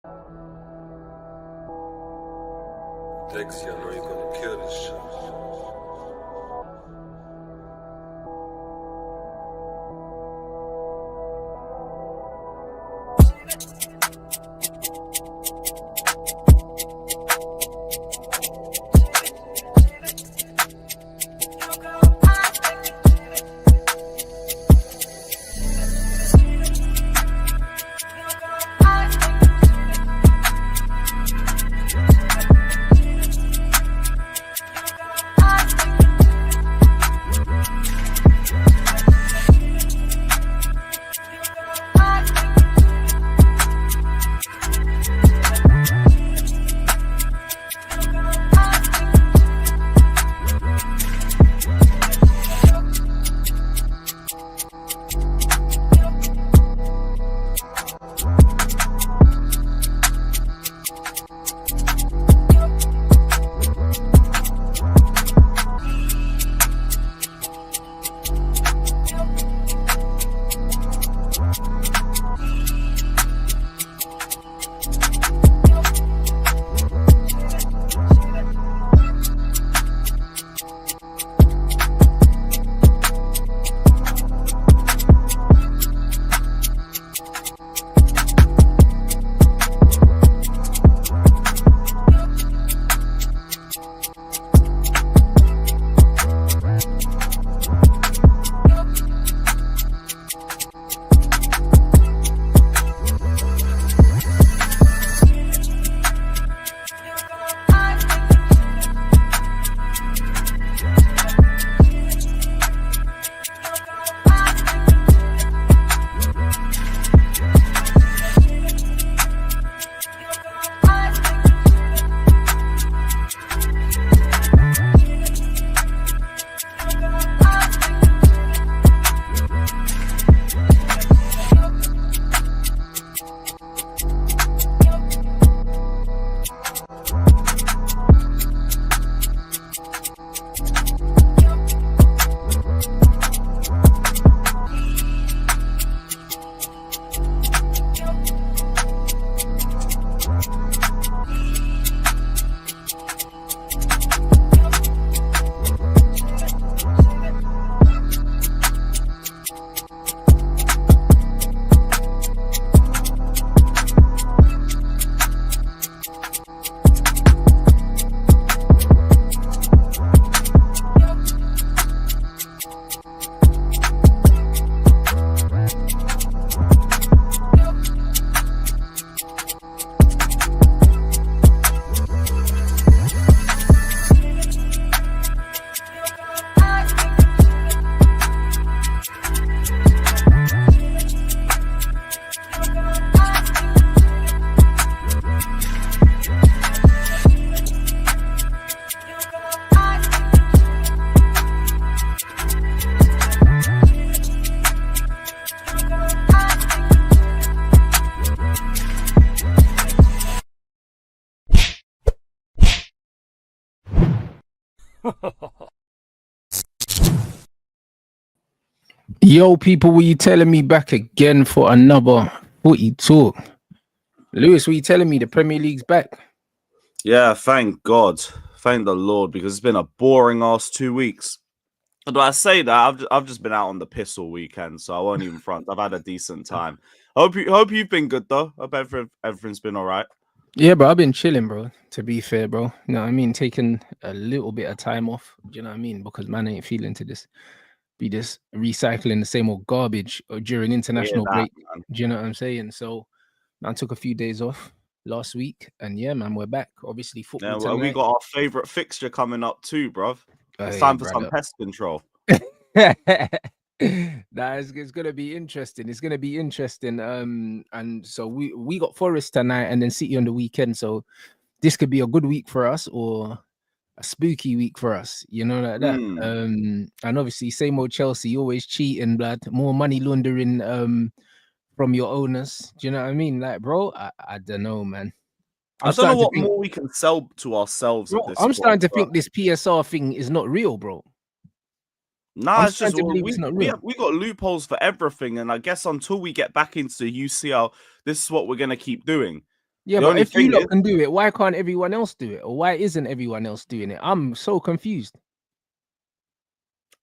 Dexy, I know you're gonna kill this shit. Yo, people, were you telling me back again for another footy talk? Lewis, were you telling me the Premier League's back? Yeah, thank God. Thank the Lord, because it's been a boring ass 2 weeks. But I say that I've just been out on the piss all weekend, so I won't even front. I've had a decent time. Hope you've been good though. Hope everything's been all right. Yeah, bro, I've been chilling, bro. To be fair, bro. You know what I mean? Taking a little bit of time off. Do you know what I mean? Because man ain't feeling to be just recycling the same old garbage during international break. Man. Do you know what I'm saying? So man took a few days off last week, and yeah, man, we're back. Obviously, football. Yeah, well, we got our favorite fixture coming up too, bruv. It's time for some pest control. Nah, it's gonna be interesting. It's gonna be interesting. And so we got Forest tonight and then City on the weekend. So this could be a good week for us or a spooky week for us, you know, like that. And obviously, same old Chelsea, always cheating, blood, more money laundering from your owners. Do you know what I mean? Like, bro, I don't know, man. I don't know what more we can sell to ourselves. Bro, at this I'm point, starting to think this PSR thing is not real, bro. Nah, it's just we got loopholes for everything, and I guess until we get back into UCL, this is what we're gonna keep doing. Yeah, The but only if you thing is, lot can do it, why can't everyone else do it? Or why isn't everyone else doing it? I'm so confused.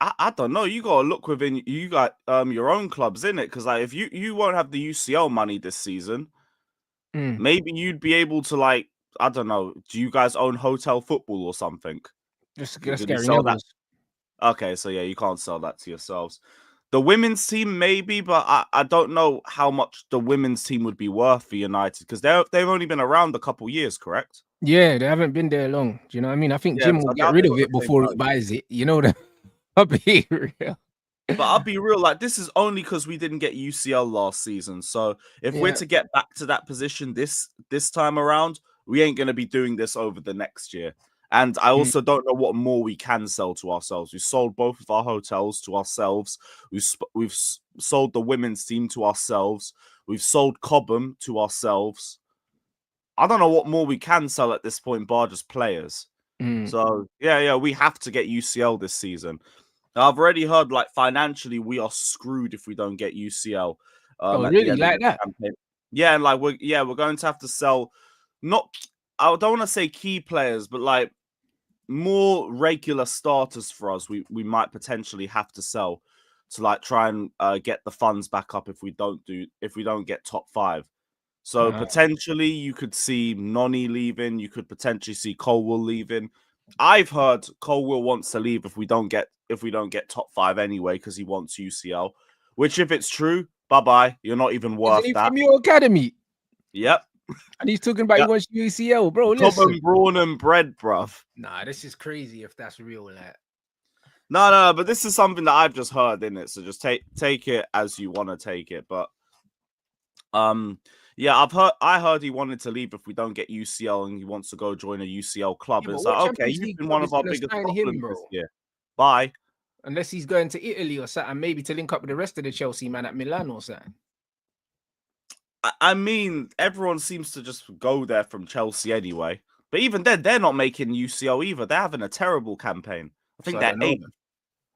I don't know. You gotta look within. You got your own clubs in it, because like if you won't have the UCL money this season, Mm. maybe you'd be able to, like, I don't know. Do you guys own hotel football or something? That's Can you Gary sell that? Neville's. Okay, so yeah, you can't sell that to yourselves. The women's team maybe, but I don't know how much the women's team would be worth for United, because they've only been around a couple years, correct? Yeah, they haven't been there long. Do you know what I mean? I think Yeah, Jim so will I get doubt rid they of got the it same before he value. buys it. You know that. I'll be real. But I'll be real, like, this is only because we didn't get UCL last season. So if we're Yeah. to get back to that position this time around, we ain't gonna be doing this over the next year. And I also don't know what more we can sell to ourselves. We sold both of our hotels to ourselves. We've sold the women's team to ourselves. We've sold Cobham to ourselves. I don't know what more we can sell at this point, bar just players. So yeah, we have to get UCL this season. Now, I've already heard, like, financially we are screwed if we don't get UCL Oh, at the really? end of Like the that? campaign. Yeah, and like we're going to have to sell, not, I don't want to say key players, but like more regular starters for us. We might potentially have to sell to, like, try and get the funds back up if we don't get top 5. So potentially you could see Noni leaving. You could potentially see Colwell leaving. I've heard Colwell wants to leave if we don't get top 5 anyway, because he wants UCL. Which, if it's true, bye bye. You're not even Isn't worth he that. from your academy? Yep. And he's talking about he Yep. wants UCL, bro. Cobham, Listen. brawn and bread, bruv. Nah, this is crazy if that's real. Like, No, but this is something that I've just heard, in it. So just take it as you want to take it. But yeah, I heard he wanted to leave if we don't get UCL, and he wants to go join a UCL club. yeah, And but it's what like, okay, Champions you've League been club one is of our gonna biggest sign him, problems this bro? year. Bye. Unless he's going to Italy or something, maybe to link up with the rest of the Chelsea man at Milan or something. I mean, everyone seems to just go there from Chelsea anyway. But even then, they're not making UCL either. They're having a terrible campaign. I think So I they're don't know. 8th.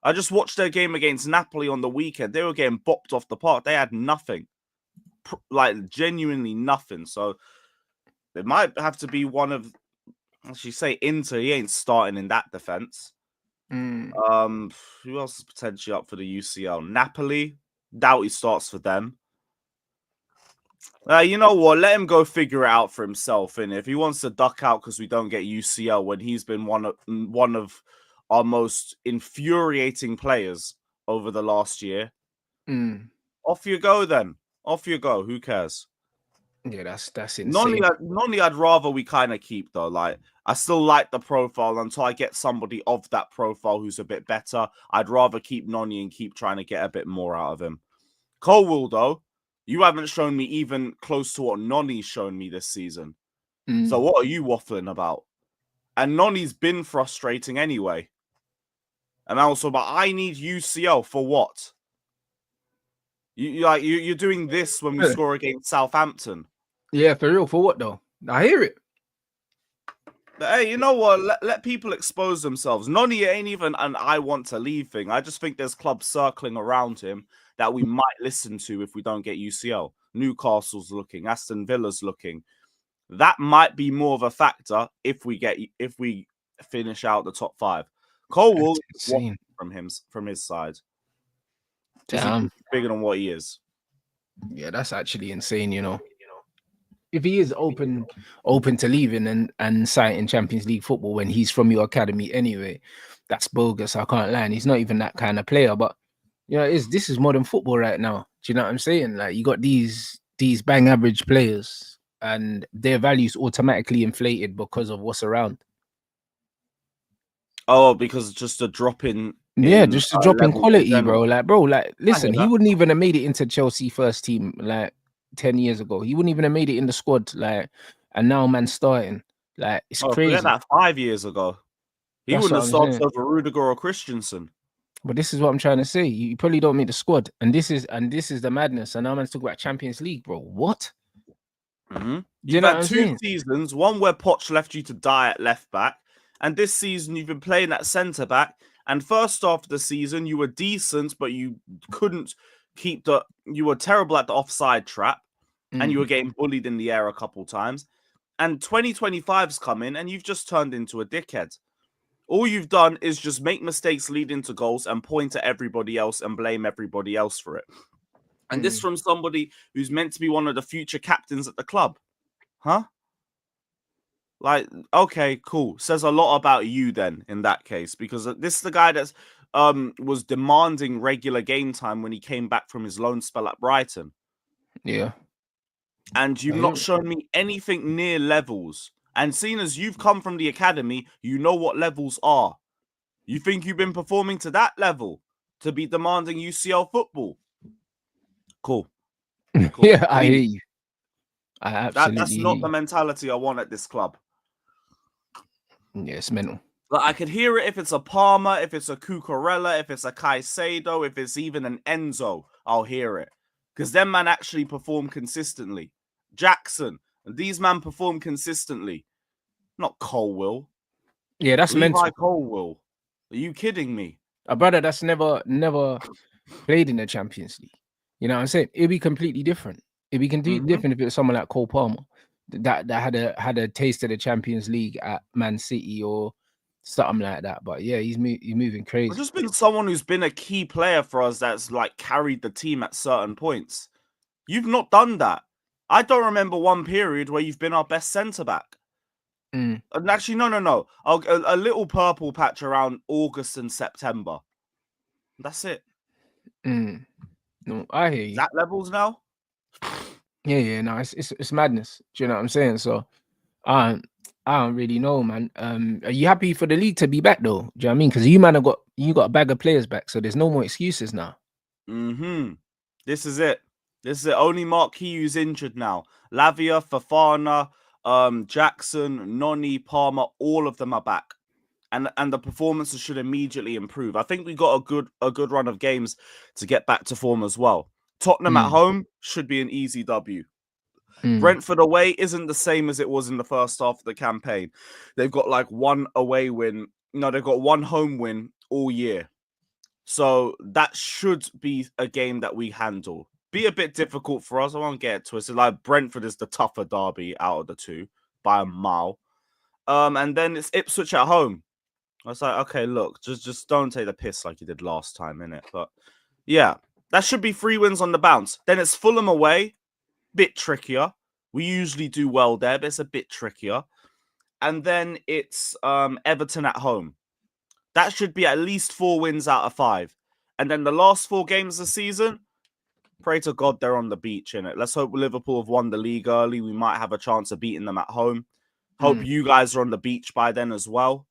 I just watched their game against Napoli on the weekend. They were getting bopped off the park. They had nothing. Like, genuinely nothing. So it might have to be one of, as you say, Inter. He ain't starting in that defense. Who else is potentially up for the UCL? Napoli. Doubt he starts for them. You know what? Let him go figure it out for himself. And if he wants to duck out because we don't get UCL when he's been one of our most infuriating players over the last year, off you go then. Off you go. Who cares? Yeah, that's insane. Noni, I'd rather we kind of keep, though. Like, I still like the profile until I get somebody of that profile who's a bit better. I'd rather keep Noni and keep trying to get a bit more out of him. Colwell, though, you haven't shown me even close to what Noni's shown me this season. So what are you waffling about? And Noni's been frustrating anyway. And also, but I need UCL for what? You're doing this when we score against Southampton. Yeah, for real. For what though? I hear it. But hey, you know what? Let people expose themselves. Noni ain't even an I want to leave thing. I just think there's clubs circling around him that we might listen to if we don't get UCL. Newcastle's looking, Aston Villa's looking. That might be more of a factor if we finish out the top 5. Colwell from his side. Damn. Bigger than what he is. Yeah, that's actually insane, you know. If he is open to leaving and citing Champions League football when he's from your academy anyway, that's bogus. I can't lie. And he's not even that kind of player. But you know, this is modern football right now. Do you know what I'm saying? Like, you got these bang average players and their values automatically inflated because of what's around. Oh, because it's just a drop in. Yeah, just a drop in quality, bro. Like, listen, he that. wouldn't even have made it into Chelsea first team like 10 years ago. He wouldn't even have made it in the squad, like, and now man's starting. Like, it's crazy. Forget that 5 years ago. He wouldn't have started over Rudiger or Christensen. But this is what I'm trying to say. You probably don't make the squad. And this is the madness. And now man's talking about Champions League, bro. What? You've had 2 seasons, one where Poch left you to die at left back, and this season you've been playing at centre back. And first half of the season, you were decent, but you couldn't keep you were terrible at the offside trap. and you were getting bullied in the air a couple times. And 2025's coming, and you've just turned into a dickhead. All you've done is just make mistakes lead into goals and point at everybody else and blame everybody else for it. And this from somebody who's meant to be one of the future captains at the club. Huh? Like, okay, cool. Says a lot about you then in that case, because this is the guy that's was demanding regular game time when he came back from his loan spell at Brighton. Yeah. And you've not shown me anything near levels. And seeing as you've come from the academy, you know what levels are. You think you've been performing to that level to be demanding UCL football? Cool. Yeah, I hear you. I absolutely That's not the mentality I want at this club. Yeah, it's mental. Like, I could hear it if it's a Palmer, if it's a Cucurella, if it's a Caicedo, if it's even an Enzo, I'll hear it. Because them man actually perform consistently. Jackson, and these man perform consistently. Not Colwill. Yeah, that's Levi mental. Colwill. Are you kidding me? A brother that's never played in the Champions League. You know what I'm saying? It'd be completely different. It'd be completely different if it was someone like Cole Palmer that had a taste of the Champions League at Man City or something like that. But yeah, he's moving crazy. I've just been someone who's been a key player for us that's like carried the team at certain points. You've not done that. I don't remember one period where you've been our best centre back. And actually, no. A little purple patch around August and September. That's it. No, I hear you. That levels now. Yeah. No, it's madness. Do you know what I'm saying? So, I don't really know, man. Are you happy for the league to be back though? Do you know what I mean? Because you man got a bag of players back, so there's no more excuses now. This is it. Only Mark Hughes injured now. Lavia, Fofana, Jackson, Noni, Palmer, all of them are back. And the performances should immediately improve. I think we got a good run of games to get back to form as well. Tottenham at home should be an easy W. Brentford away isn't the same as it was in the first half of the campaign. They've got like one away win. No, they've got one home win all year. So that should be a game that we handle. Be a bit difficult for us. I won't get it twisted. Like Brentford is the tougher derby out of the two by a mile. And then it's Ipswich at home. I was like, okay, look, just don't take the piss like you did last time, innit? But yeah, that should be 3 wins on the bounce. Then it's Fulham away, bit trickier. We usually do well there, but it's a bit trickier. And then it's Everton at home. That should be at least 4 wins out of 5. And then the last 4 games of the season, pray to God they're on the beach, innit? Let's hope Liverpool have won the league early. We might have a chance of beating them at home. Hope you guys are on the beach by then as well.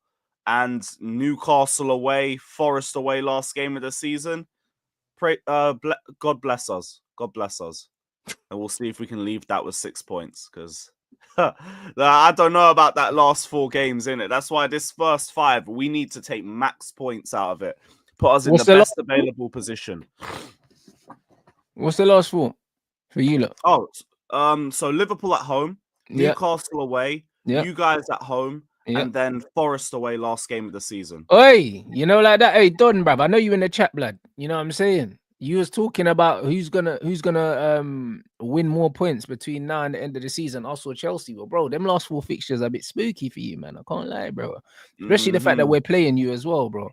And Newcastle away, Forest away last game of the season. Pray, God bless us. God bless us. And we'll see if we can leave that with 6 points. Because I don't know about that last 4 games, innit? That's why this first 5, we need to take max points out of it. Put us in the best available position. What's the last 4 for you, look? Oh, so Liverpool at home, Newcastle away, you guys at home, and then Forest away last game of the season. Hey, you know, like that. Hey, Don, bruv, I know you in the chat, blood. You know what I'm saying? You was talking about who's gonna win more points between now and the end of the season, us or Chelsea. Well, bro, them last 4 fixtures are a bit spooky for you, man. I can't lie, bro. Especially the fact that we're playing you as well, bro.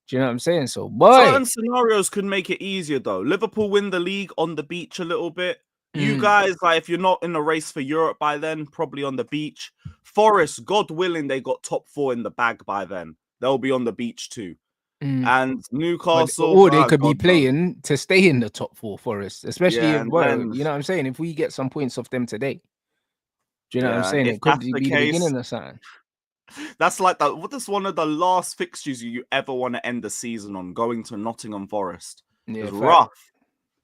Do you know what I'm saying? So, boy, certain scenarios could make it easier though. Liverpool win the league on the beach a little bit. You guys, like, if you're not in the race for Europe by then, probably on the beach. Forest, God willing, they got top 4 in the bag by then. They'll be on the beach too. And Newcastle, or they could be playing to stay in the top 4, Forest, especially if, well, then, you know what I'm saying, if we get some points off them today. Do you know what I'm saying? It could be the beginning of something. That's like that. What is one of the last fixtures you ever want to end the season on? Going to Nottingham Forest. It's rough.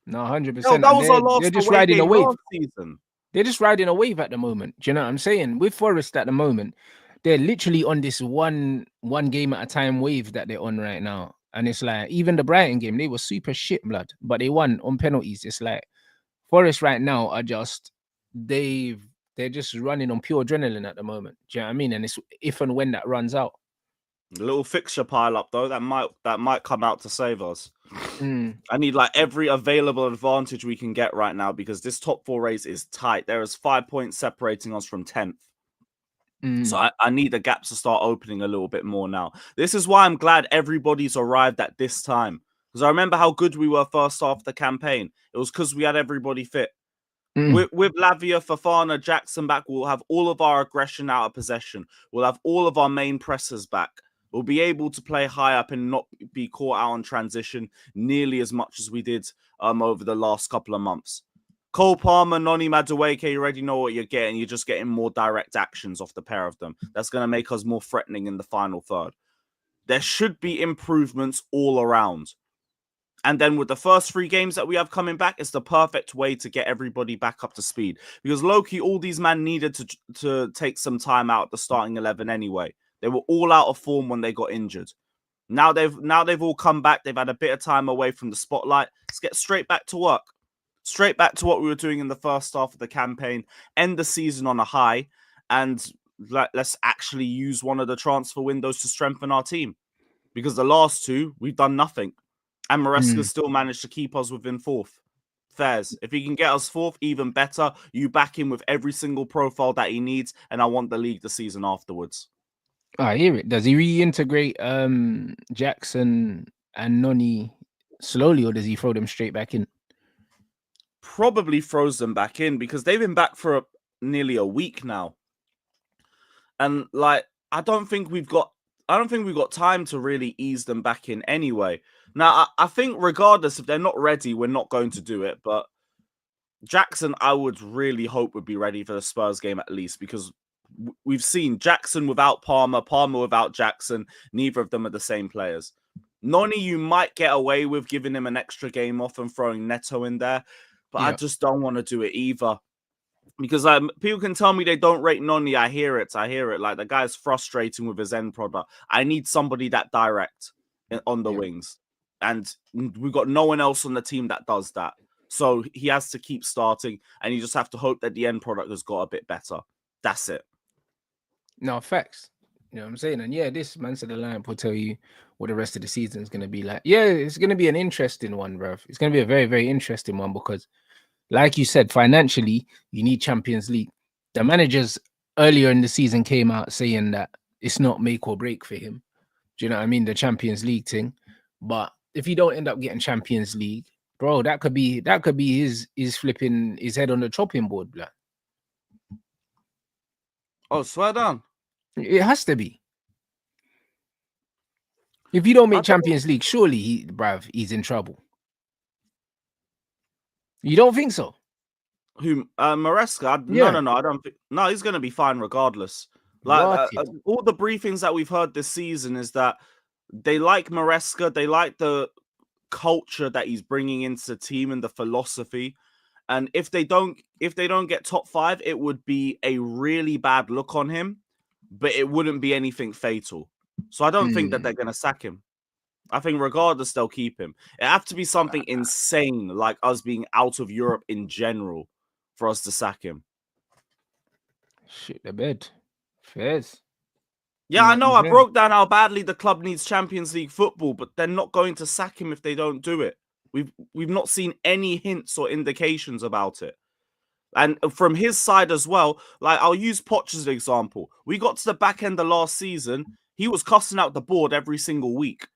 No, 100%. No, that was our last. They're just riding a wave. They're just riding a wave at the moment. Do you know what I'm saying? With Forest at the moment, they're literally on this one game at a time wave that they're on right now. And it's like, even the Brighton game, they were super shit, blood, but they won on penalties. It's like Forest right now are just they're just running on pure adrenaline at the moment. Do you know what I mean? And it's if and when that runs out. A little fixture pile up though, that might come out to save us. I need like every available advantage we can get right now because this top 4 race is tight. There is 5 points separating us from 10th. So I need the gaps to start opening a little bit more now. This is why I'm glad everybody's arrived at this time. Because I remember how good we were first half of the campaign. It was because we had everybody fit. With Lavia, Fofana, Jackson back, we'll have all of our aggression out of possession. We'll have all of our main pressers back. We'll be able to play high up and not be caught out on transition nearly as much as we did over the last couple of months. Cole Palmer, Noni Madueke, you already know what you're getting. You're just getting more direct actions off the pair of them. That's going to make us more threatening in the final third. There should be improvements all around. And then with the first 3 games that we have coming back, it's the perfect way to get everybody back up to speed. Because low-key, all these men needed to take some time out the starting 11 anyway. They were all out of form when they got injured. Now they've all come back. They've had a bit of time away from the spotlight. Let's get straight back to work. Straight back to what we were doing in the first half of the campaign. End the season on a high. And let's actually use one of the transfer windows to strengthen our team. Because the last 2, we've done nothing. And Maresca still managed to keep us within 4th. Fairs. If he can get us 4th, even better. You back him with every single profile that he needs. And I want the league the season afterwards. I hear it. Does he reintegrate Jackson and Noni slowly, or does he throw them straight back in? Probably throws them back in because they've been back for nearly a week now. And like, I don't think we've got time to really ease them back in anyway. Now, I think regardless, if they're not ready, we're not going to do it. But Jackson, I would really hope would be ready for the Spurs game at least, because we've seen Jackson without Palmer, Palmer without Jackson. Neither of them are the same players. Noni, you might get away with giving him an extra game off and throwing Neto in there. But I just don't want to do it either. Because people can tell me they don't rate Noni. I hear it. Like, the guy's frustrating with his end product. I need somebody that direct on the wings. And we've got no one else on the team that does that. So he has to keep starting. And you just have to hope that the end product has got a bit better. That's it. No, facts. You know what I'm saying? And yeah, this Man Said the Line will tell you what the rest of the season is going to be like. Yeah, it's going to be an interesting one, bruv. It's going to be a very, very interesting one because, like you said, financially, you need Champions League. The managers earlier in the season came out saying that it's not make or break for him. Do you know what I mean? The Champions League thing. But if you don't end up getting Champions League, bro, that could be his flipping his head on the chopping board, blood. Oh, swear down. It has to be. If you don't make Champions League, surely he's in trouble. You don't think so? Who? Maresca? Yeah. No. I don't think. No, he's going to be fine regardless. Like all the briefings that we've heard this season is that they like Maresca. They like the culture that he's bringing into the team and the philosophy. And if they don't get top 5, it would be a really bad look on him, but it wouldn't be anything fatal. So I don't think that they're going to sack him. I think regardless, they'll keep him. It have to be something insane, like us being out of Europe in general, for us to sack him. Shit the bed. Fairs. Yeah, I know. I broke down how badly the club needs Champions League football, but they're not going to sack him if they don't do it. We've not seen any hints or indications about it. And from his side as well, like I'll use Poch as an example. We got to the back end of last season. He was cussing out the board every single week.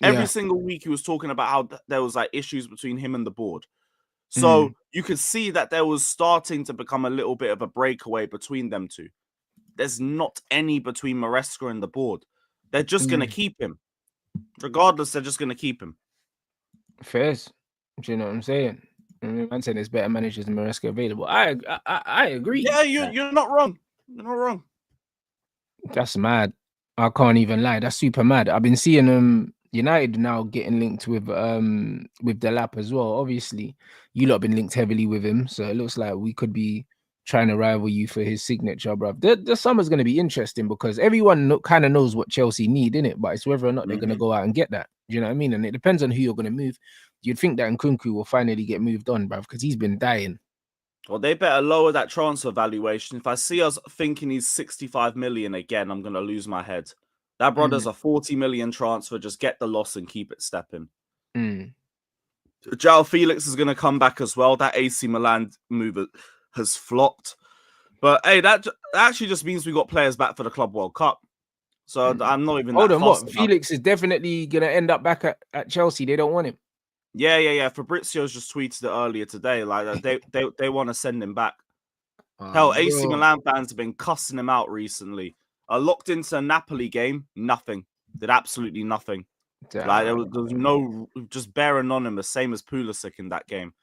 Every single week he was talking about how there was like issues between him and the board. So you could see that there was starting to become a little bit of a breakaway between them two. There's not any between Maresca and the board. They're just going to keep him. Regardless, they're just going to keep him. Fairs. Do you know what I'm saying? I'm saying there's better managers than Maresca available. I agree. Yeah, you're not wrong. You're not wrong. That's mad. I can't even lie. That's super mad. I've been seeing United now getting linked with the lap as well. Obviously, you lot been linked heavily with him, so it looks like we could be trying to rival you for his signature, bruv. The summer's going to be interesting because everyone kind of knows what Chelsea need, innit? But it's whether or not they're going to go out and get that. Do you know what I mean? And it depends on who you're going to move. You'd think that Nkunku will finally get moved on, bruv, because he's been dying. Well, they better lower that transfer valuation. If I see us thinking he's 65 million again, I'm going to lose my head. That brother's a 40 million transfer. Just get the loss and keep it stepping. Joao Felix is going to come back as well. That AC Milan move has flopped. But hey, that actually just means we got players back for the Club World Cup. So I'm not even Hold that on, fussed what? about it. Felix is definitely going to end up back at Chelsea. They don't want him. Yeah. Fabrizio's just tweeted it earlier today. Like they want to send him back. Oh, Hell, AC bro. Milan fans have been cussing him out recently. Locked into a Napoli game, nothing. Did absolutely nothing. Like there was no, just bare anonymous, same as Pulisic in that game.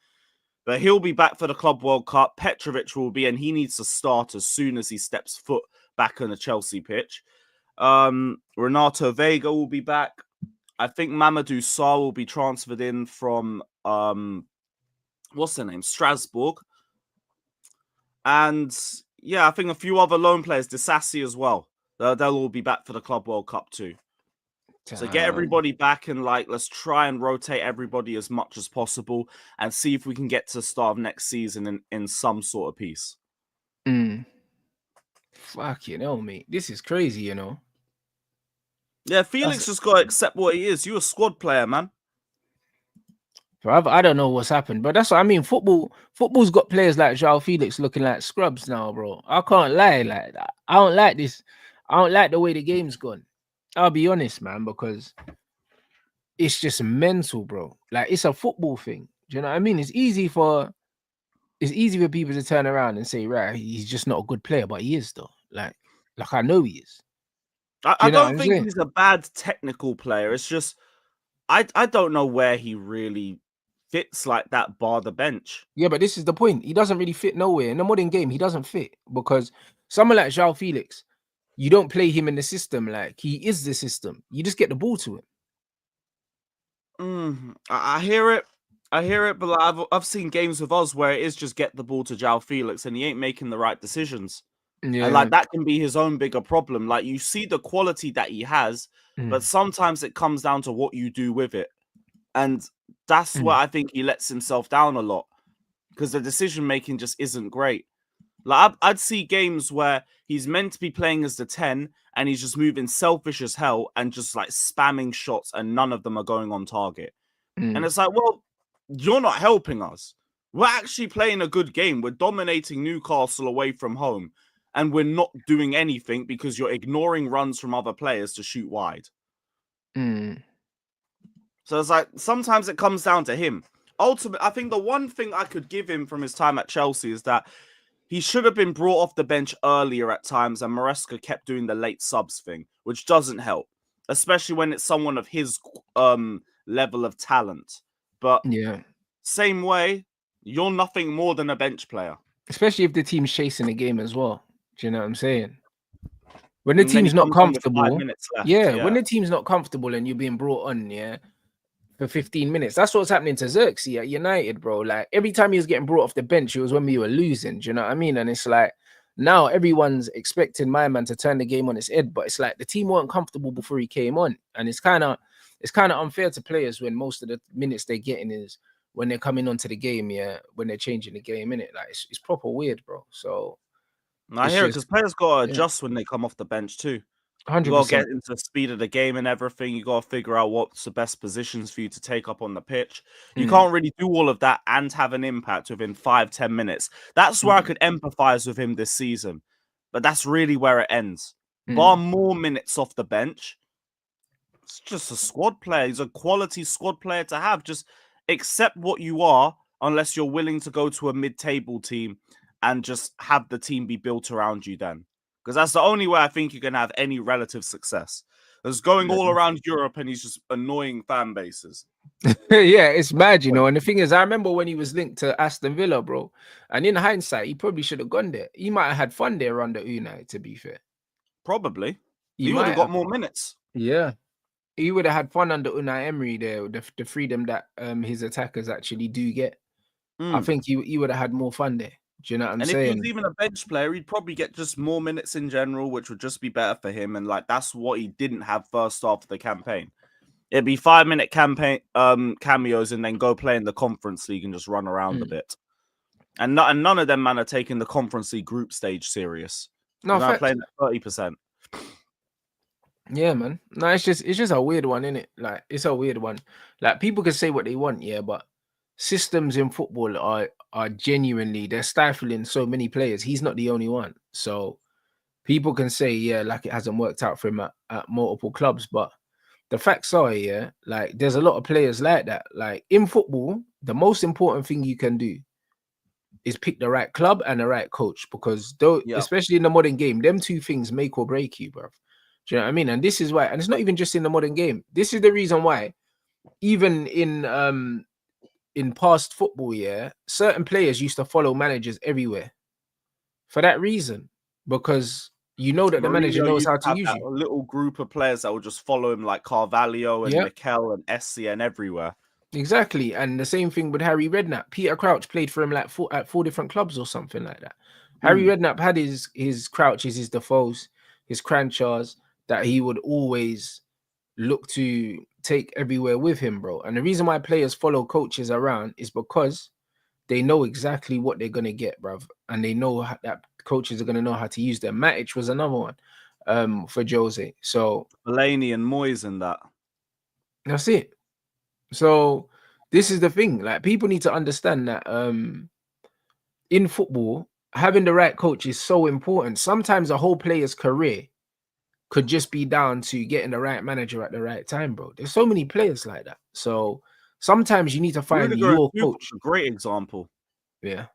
But he'll be back for the Club World Cup. Petrovic will be, and he needs to start as soon as he steps foot back on the Chelsea pitch. Renato Vega will be back. I think Mamadou Sarr will be transferred in from what's their name? Strasbourg. And yeah, I think a few other loan players, Disassi as well. They'll all be back for the Club World Cup too. So get everybody back and let's try and rotate everybody as much as possible and see if we can get to the start of next season in some sort of peace. Fuck you know, mate. This is crazy, you know. Yeah, Felix just got to accept what he is. You're a squad player, man. Bro, I don't know what's happened, but that's what I mean. Football's got players like Joao Felix looking like scrubs now, bro. I can't lie, like I don't like this. I don't like the way the game's gone. I'll be honest, man, because it's just mental, bro. Like it's a football thing. Do you know what I mean? It's easy for people to turn around and say, right, he's just not a good player, but he is though. Like I know he is. I don't think he's a bad technical player. It's just I don't know where he really fits like that bar the bench. Yeah, but this is the point. He doesn't really fit nowhere. In the modern game, he doesn't fit because someone like Joao Felix, you don't play him in the system. Like he is the system. You just get the ball to him. I hear it. But I've seen games with us where it is just get the ball to Joao Felix and he ain't making the right decisions. Yeah. And that can be his own bigger problem. Like you see the quality that he has, but sometimes it comes down to what you do with it. And that's where I think he lets himself down a lot because the decision making just isn't great. Like I'd see games where he's meant to be playing as the 10 and he's just moving selfish as hell and just like spamming shots and none of them are going on target. And it's like, well, you're not helping us. We're actually playing a good game. We're dominating Newcastle away from home and we're not doing anything because you're ignoring runs from other players to shoot wide. So it's like, sometimes it comes down to him. Ultimately, I think the one thing I could give him from his time at Chelsea is that he should have been brought off the bench earlier at times, and Maresca kept doing the late subs thing, which doesn't help, especially when it's someone of his level of talent. But yeah, same way, you're nothing more than a bench player. Especially if the team's chasing the game as well. Do you know what I'm saying? When the team's not comfortable, 5 minutes left, yeah, when the team's not comfortable and you're being brought on, for 15 minutes. That's what's happening to Xerxes at United, bro. Like every time he was getting brought off the bench, it was when we were losing. Do you know what I mean? And it's like now everyone's expecting my man to turn the game on its head, but it's like the team weren't comfortable before he came on, and it's kind of unfair to players when most of the minutes they're getting is when they're coming onto the game, when they're changing the game, innit? Like it's proper weird, bro. So I hear it because players got to adjust when they come off the bench too. 100%. You got to get into the speed of the game and everything. You got to figure out what's the best positions for you to take up on the pitch. You can't really do all of that and have an impact within 5-10 minutes. That's where I could empathize with him this season. But that's really where it ends. Bar more minutes off the bench. It's just a squad player. He's a quality squad player to have. Just accept what you are unless you're willing to go to a mid-table team and just have the team be built around you then. Because that's the only way I think you can have any relative success. There's going all around Europe and he's just annoying fan bases. Yeah, it's mad, you know. And the thing is, I remember when he was linked to Aston Villa, bro. And in hindsight, he probably should have gone there. He might have had fun there under Unai, to be fair. Probably. He would have got more minutes. Yeah. He would have had fun under Unai Emery there, the freedom that his attackers actually do get. I think he would have had more fun there. Do you know what I'm saying? And if he was even a bench player, he'd probably get just more minutes in general, which would just be better for him. And that's what he didn't have first half of the campaign. It'd be 5-minute campaign cameos and then go play in the Conference League and just run around a bit. And none of them, man, are taking the Conference League group stage serious. No, they're playing at 30%. Yeah, man. No, it's just a weird one, isn't it? Like it's a weird one. Like people can say what they want, but systems in football are genuinely, they're stifling so many players. He's not the only one. So people can say, yeah, like it hasn't worked out for him at multiple clubs, but the facts are, yeah, like there's a lot of players like that. Like in football, the most important thing you can do is pick the right club and the right coach, because though, Yeah. especially in the modern game, them two things make or break you, bro. Do you know what I mean? And this is why, and it's not even just in the modern game. This is the reason why, even in past football, yeah, certain players used to follow managers everywhere for that reason, because you know that the manager Mourinho knows used how to to have use that you. little group of players that would just follow him, like Carvalho and Yeah, Mikel and Essien everywhere. exactly. And the same thing with Harry Redknapp. Peter Crouch played for him like at four different clubs or something like that. Harry Redknapp had his Crouches, his Defoes, his Cranchars that he would always look to take everywhere with him, bro. And the reason why players follow coaches around is because they know exactly what they're gonna get, bruv, and they know that coaches are gonna know how to use them. Matic was another one, for Jose. So Fellaini and Moyes and that. that's it. So this is the thing. Like, people need to understand that in football, having the right coach is so important. Sometimes a whole player's career could just be down to getting the right manager at the right time, bro. There's so many players like that. So sometimes you need to find Rudiger and your Tuchel's coach. a great example. Yeah.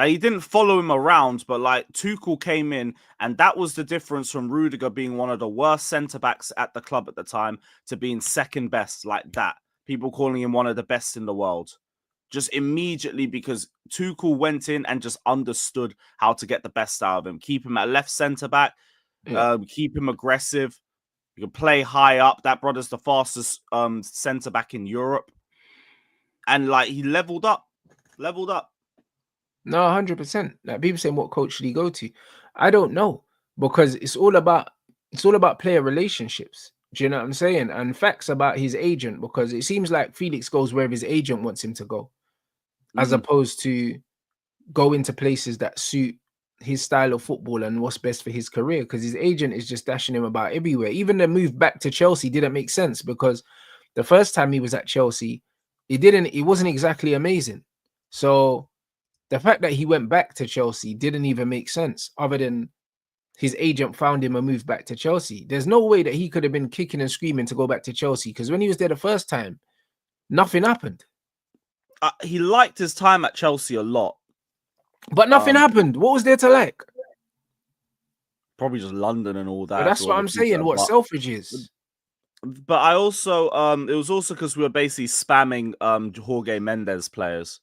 He didn't follow him around, but like Tuchel came in, and that was the difference from Rudiger being one of the worst centre backs at the club at the time to being second best like that. People calling him one of the best in the world. Just immediately, because Tuchel went in and just understood how to get the best out of him. Keep him at left centre back, keep him aggressive. You can play high up. That brother's the fastest centre back in Europe. And like he leveled up. No, 100%. Like, people saying, what coach should he go to? I don't know, because it's all about player relationships. Do you know what I'm saying? And facts about his agent, because it seems like Felix goes wherever his agent wants him to go, as opposed to go into places that suit his style of football and what's best for his career, because his agent is just dashing him about everywhere. Even the move back to Chelsea didn't make sense, because the first time he was at Chelsea, it wasn't exactly amazing. So the fact that he went back to Chelsea didn't even make sense, other than his agent found him a move back to Chelsea. There's no way that he could have been kicking and screaming to go back to Chelsea, because when he was there the first time, nothing happened. He liked his time at Chelsea a lot. But nothing happened. What was there to like? Probably just London and all that. But that's what I'm saying. What Selfridge is. But I also, it was also because we were basically spamming Jorge Mendes players.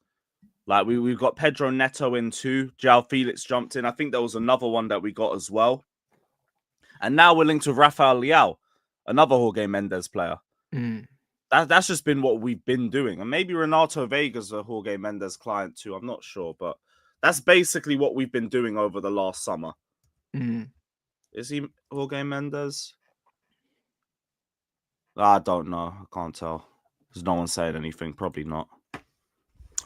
Like we've got Pedro Neto in too. Joao Felix jumped in. I think there was another one that we got as well. And now we're linked to Rafael Leao, another Jorge Mendes player. That's just been what we've been doing. And maybe Renato Vega's a Jorge Mendes client too. I'm not sure, but that's basically what we've been doing over the last summer. Is he Jorge Mendes? I don't know. I can't tell. There's no one saying anything. Probably not.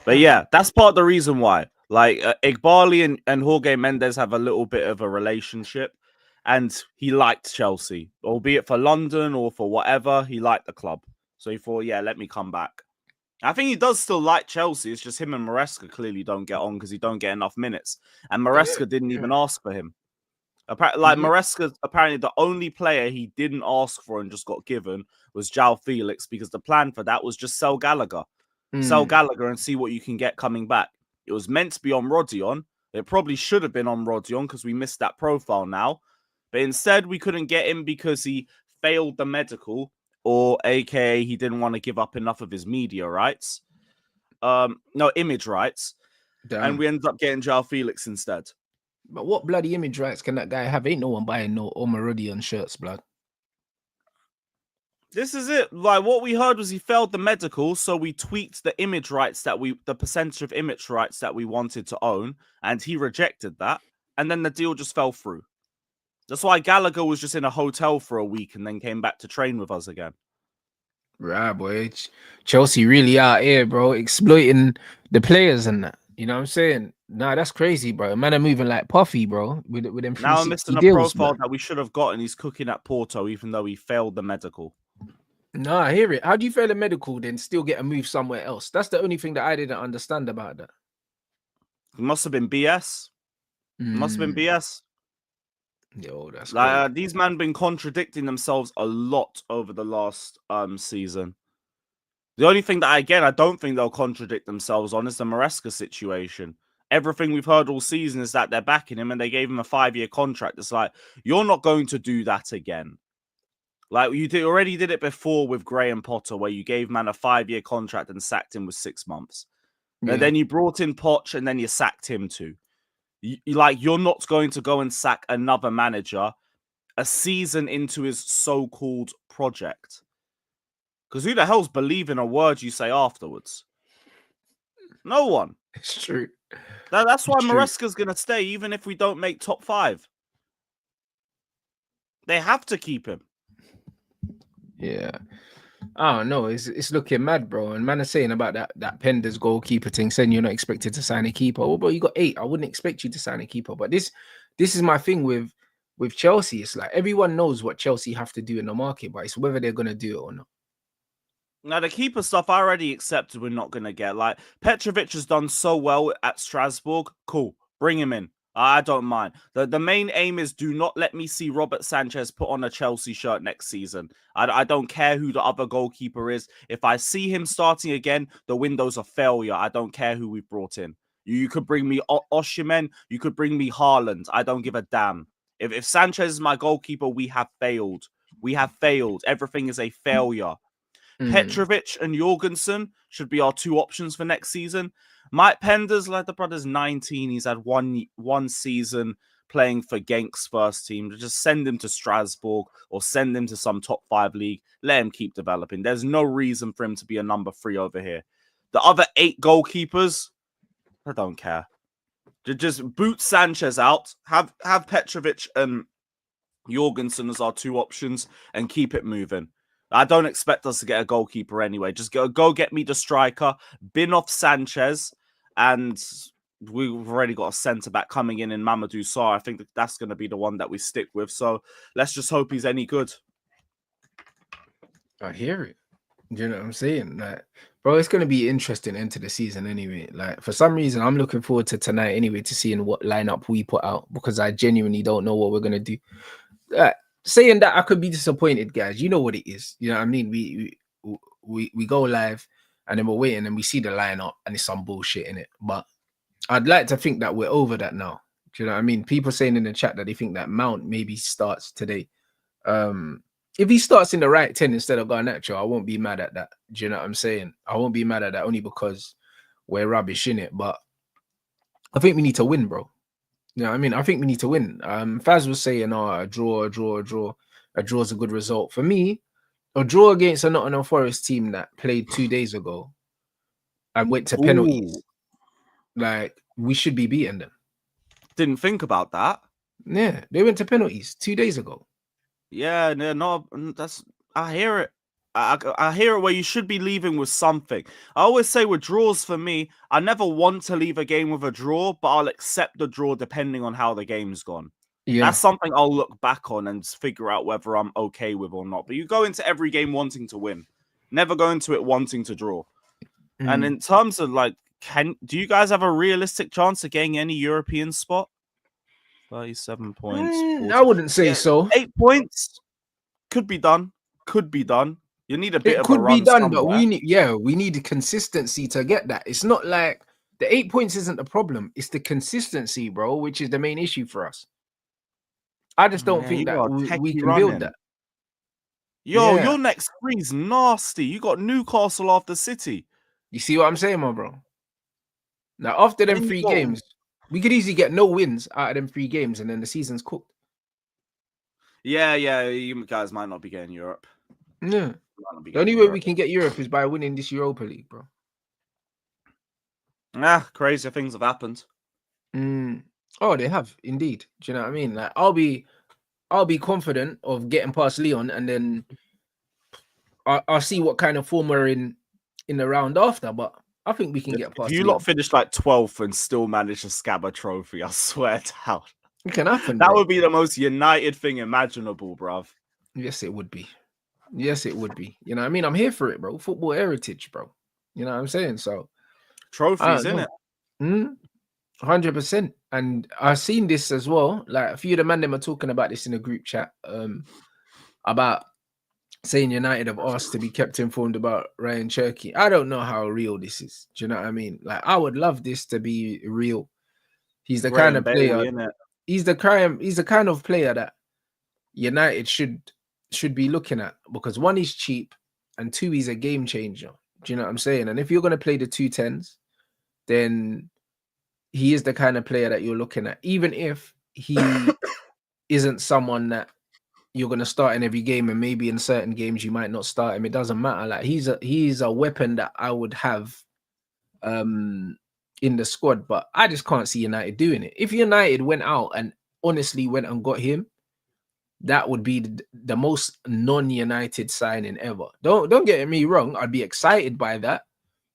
But yeah, that's part of the reason why. Like Igbali and Jorge Mendes have a little bit of a relationship, and he liked Chelsea, albeit for London or for whatever. He liked the club, so he thought, yeah, let me come back. I think he does still like Chelsea. It's just him and Maresca clearly don't get on because he don't get enough minutes, and Maresca didn't even ask for him. Maresca, apparently the only player he didn't ask for and just got given was Joao Felix, because the plan for that was just sell Gallagher. Sell Gallagher and see what you can get coming back. It was meant to be on Rodion. It probably should have been on Rodion because we missed that profile now. But instead, we couldn't get him because he failed the medical, or AKA he didn't want to give up enough of his media rights. No, image rights. Damn. And we ended up getting Joao Felix instead. But what bloody image rights can that guy have? Ain't no one buying no Rodion shirts, blood. This is it. Like, what we heard was he failed the medical, so we tweaked the image rights the percentage of image rights that we wanted to own, and he rejected that, and then the deal just fell through. That's why Gallagher was just in a hotel for a week and then came back to train with us again. Right, boy. Chelsea really out here, bro, exploiting the players and that. You know what I'm saying? Nah, that's crazy, bro. Man, I'm moving like Puffy, bro, with them 360 now I'm missing deals, a profile man. that we should have gotten. He's cooking at Porto, even though he failed the medical. No, I hear it. How do you fail a medical then still get a move somewhere else? That's the only thing that I didn't understand about that. It must have been BS. Must have been BS. Yo, that's Like crazy. these men been contradicting themselves a lot over the last season. The only thing that I don't think they'll contradict themselves on is the Maresca situation. Everything we've heard all season is that they're backing him and they gave him a 5-year contract. It's like, you're not going to do that again. Like already did it before with Graham Potter, where you gave man a 5-year contract and sacked him with 6 months. Yeah. And then you brought in Poch and then you sacked him too. You're not going to go and sack another manager a season into his so-called project. Because who the hell's believing a word you say afterwards? No one. It's true. That's why It's true. Maresca's going to stay, even if we don't make top 5. They have to keep him. Yeah. I don't know. It's looking mad, bro. And man is saying about that Penders goalkeeper thing, saying you're not expected to sign a keeper. Well, bro, you got 8. I wouldn't expect you to sign a keeper. But this is my thing with Chelsea. It's like everyone knows what Chelsea have to do in the market, but it's whether they're gonna do it or not. Now, the keeper stuff I already accepted we're not going to get. Like, Petrovic has done so well at Strasbourg. Cool. Bring him in. I don't mind. The main aim is do not let me see Robert Sanchez put on a Chelsea shirt next season. I don't care who the other goalkeeper is. If I see him starting again, the window's a failure. I don't care who we've brought in. You could bring me Osimhen. You could bring me Haaland. I don't give a damn. If Sanchez is my goalkeeper, we have failed. We have failed. Everything is a failure. Petrovic and Jorgensen should be our 2 options for next season. Mike Penders, like the brother's 19. He's had one season playing for Genk's first team. Just send him to Strasbourg or send him to some top 5 league. Let him keep developing. There's no reason for him to be a number 3 over here. The other 8 goalkeepers, I don't care. Just boot Sanchez out. Have Petrovic and Jorgensen as our 2 options and keep it moving. I don't expect us to get a goalkeeper anyway. Just go get me the striker, bin off Sanchez, and we've already got a centre-back coming in Mamadou Sarr. I think that's going to be the one that we stick with. So let's just hope he's any good. I hear it. Do you know what I'm saying? Like, bro, it's going to be interesting into the season anyway. Like, for some reason, I'm looking forward to tonight anyway to seeing what lineup we put out because I genuinely don't know what we're going to do. Saying that, I could be disappointed, guys. You know what it is. You know what I mean? We go live and then we're waiting and we see the lineup and it's some bullshit in it. But I'd like to think that we're over that now. Do you know what I mean? People saying in the chat that they think that Mount maybe starts today. If he starts in the right 10 instead of Garnacho, I won't be mad at that. Do you know what I'm saying? I won't be mad at that only because we're rubbish in it. But I think we need to win, bro. You know what I mean? I think we need to win. Faz was saying, a draw. A draw is a good result. For me, a draw against a Nottingham Forest team that played 2 days ago and went to penalties. Like, we should be beating them. Didn't think about that. Yeah, they went to penalties 2 days ago. Yeah, no, I hear it. I hear it where you should be leaving with something. I always say with draws for me, I never want to leave a game with a draw, but I'll accept the draw depending on how the game's gone. Yeah. That's something I'll look back on and figure out whether I'm okay with or not. But you go into every game wanting to win. Never go into it wanting to draw. And in terms of like, do you guys have a realistic chance of getting any European spot? 37 points. I wouldn't say so. 8 points could be done. Could be done. You need a bit of a run. It could be done, but we need the consistency to get that. It's not like the 8 points isn't the problem. It's the consistency, bro, which is the main issue for us. I just don't think that we can build that. Yo, your next 3's nasty. You got Newcastle after City. You see what I'm saying, my bro? Now, after them 3 games, we could easily get no wins out of them 3 games, and then the season's cooked. Yeah, you guys might not be getting Europe. Yeah. The only way we can get Europe is by winning this Europa League, bro. Crazy things have happened. Oh, they have indeed. Do you know what I mean? Like, I'll be confident of getting past Leon, and then I'll see what kind of form we're in the round after. But I think we can get past. If you lot finished like 12th and still manage to scab a trophy, I swear down. It can happen. That would be the most united thing imaginable, bruv. Yes, it would be. Yes, it would be. You know what I mean? I'm here for it, bro. Football heritage, bro. You know what I'm saying? So I Trophies, don't innit? know. 100%. And I've seen this as well. Like a few of the man them are talking about this in a group chat. About saying United have asked to be kept informed about Ryan Cherky. I don't know how real this is. Do you know what I mean? Like I would love this to be real. He's the kind Graham of player. Bailey, innit? He's the kind of player that United should be looking at, because one, he's cheap, and two, he's a game changer. Do you know what I'm saying? And if you're going to play the 210s, then he is the kind of player that you're looking at, even if he isn't someone that you're going to start in every game, and maybe in certain games you might not start him. It doesn't matter. Like he's a weapon that I would have in the squad, but I just can't see United doing it. If United went out and honestly went and got him, that would be the most non-United signing ever. Don't get me wrong. I'd be excited by that,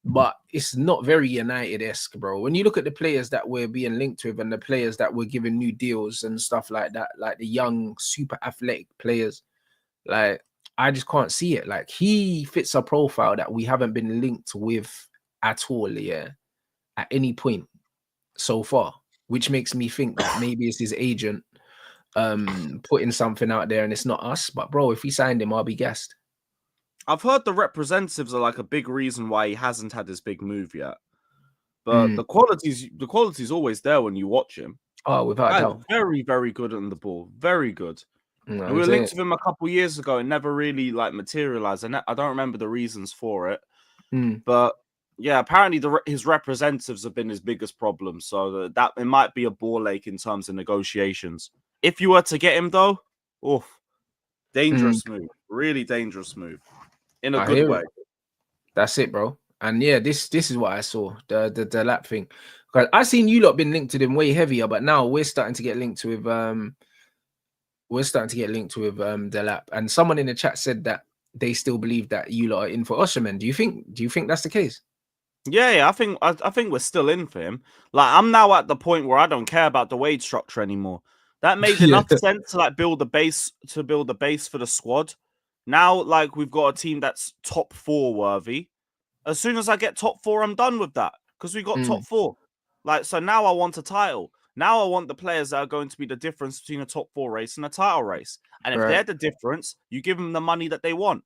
but it's not very United-esque, bro. When you look at the players that we're being linked with and the players that we're given new deals and stuff like that, like the young, super athletic players, like I just can't see it. Like he fits a profile that we haven't been linked with at all, yeah, at any point so far, which makes me think that maybe it's his agent putting something out there and it's not us. But bro, if we signed him, I'll be gassed. I've heard the representatives are like a big reason why he hasn't had his big move yet. But the quality's always there when you watch him. Oh, without a doubt. Very, very good on the ball. Very good. No, and we were linked with him a couple years ago and never really like materialized. And I don't remember the reasons for it. But yeah, apparently his representatives have been his biggest problem. So that it might be a ball ache in terms of negotiations. If you were to get him though, dangerous move. Really dangerous move. In a good way. That's it, bro. And yeah, this is what I saw, the lap thing. Because I seen you lot been linked to them way heavier, but now we're starting to get linked with the lap. And someone in the chat said that they still believe that you lot are in for Osherman. Do you think that's the case? Yeah, I think we're still in for him. Like I'm now at the point where I don't care about the wage structure anymore. That made enough sense to like build the base for the squad. Now, like we've got a team that's top 4 worthy. As soon as I get top 4, I'm done with that because we got top 4. Like so now I want a title. Now I want the players that are going to be the difference between a top 4 race and a title race. And if they're the difference, you give them the money that they want.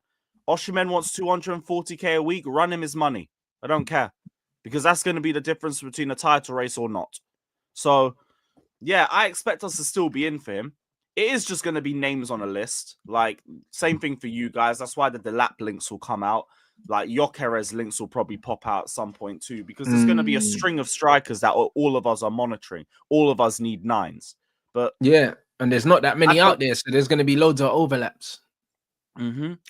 Oshimen wants 240k a week. Run him his money. I don't care because that's going to be the difference between a title race or not. So, yeah, I expect us to still be in for him. It is just going to be names on a list. Like, same thing for you guys. That's why the Delap links will come out. Like, Gyökeres links will probably pop out at some point too because there's going to be a string of strikers that all of us are monitoring. All of us need 9s. But yeah, and there's not that many out there, so there's going to be loads of overlaps.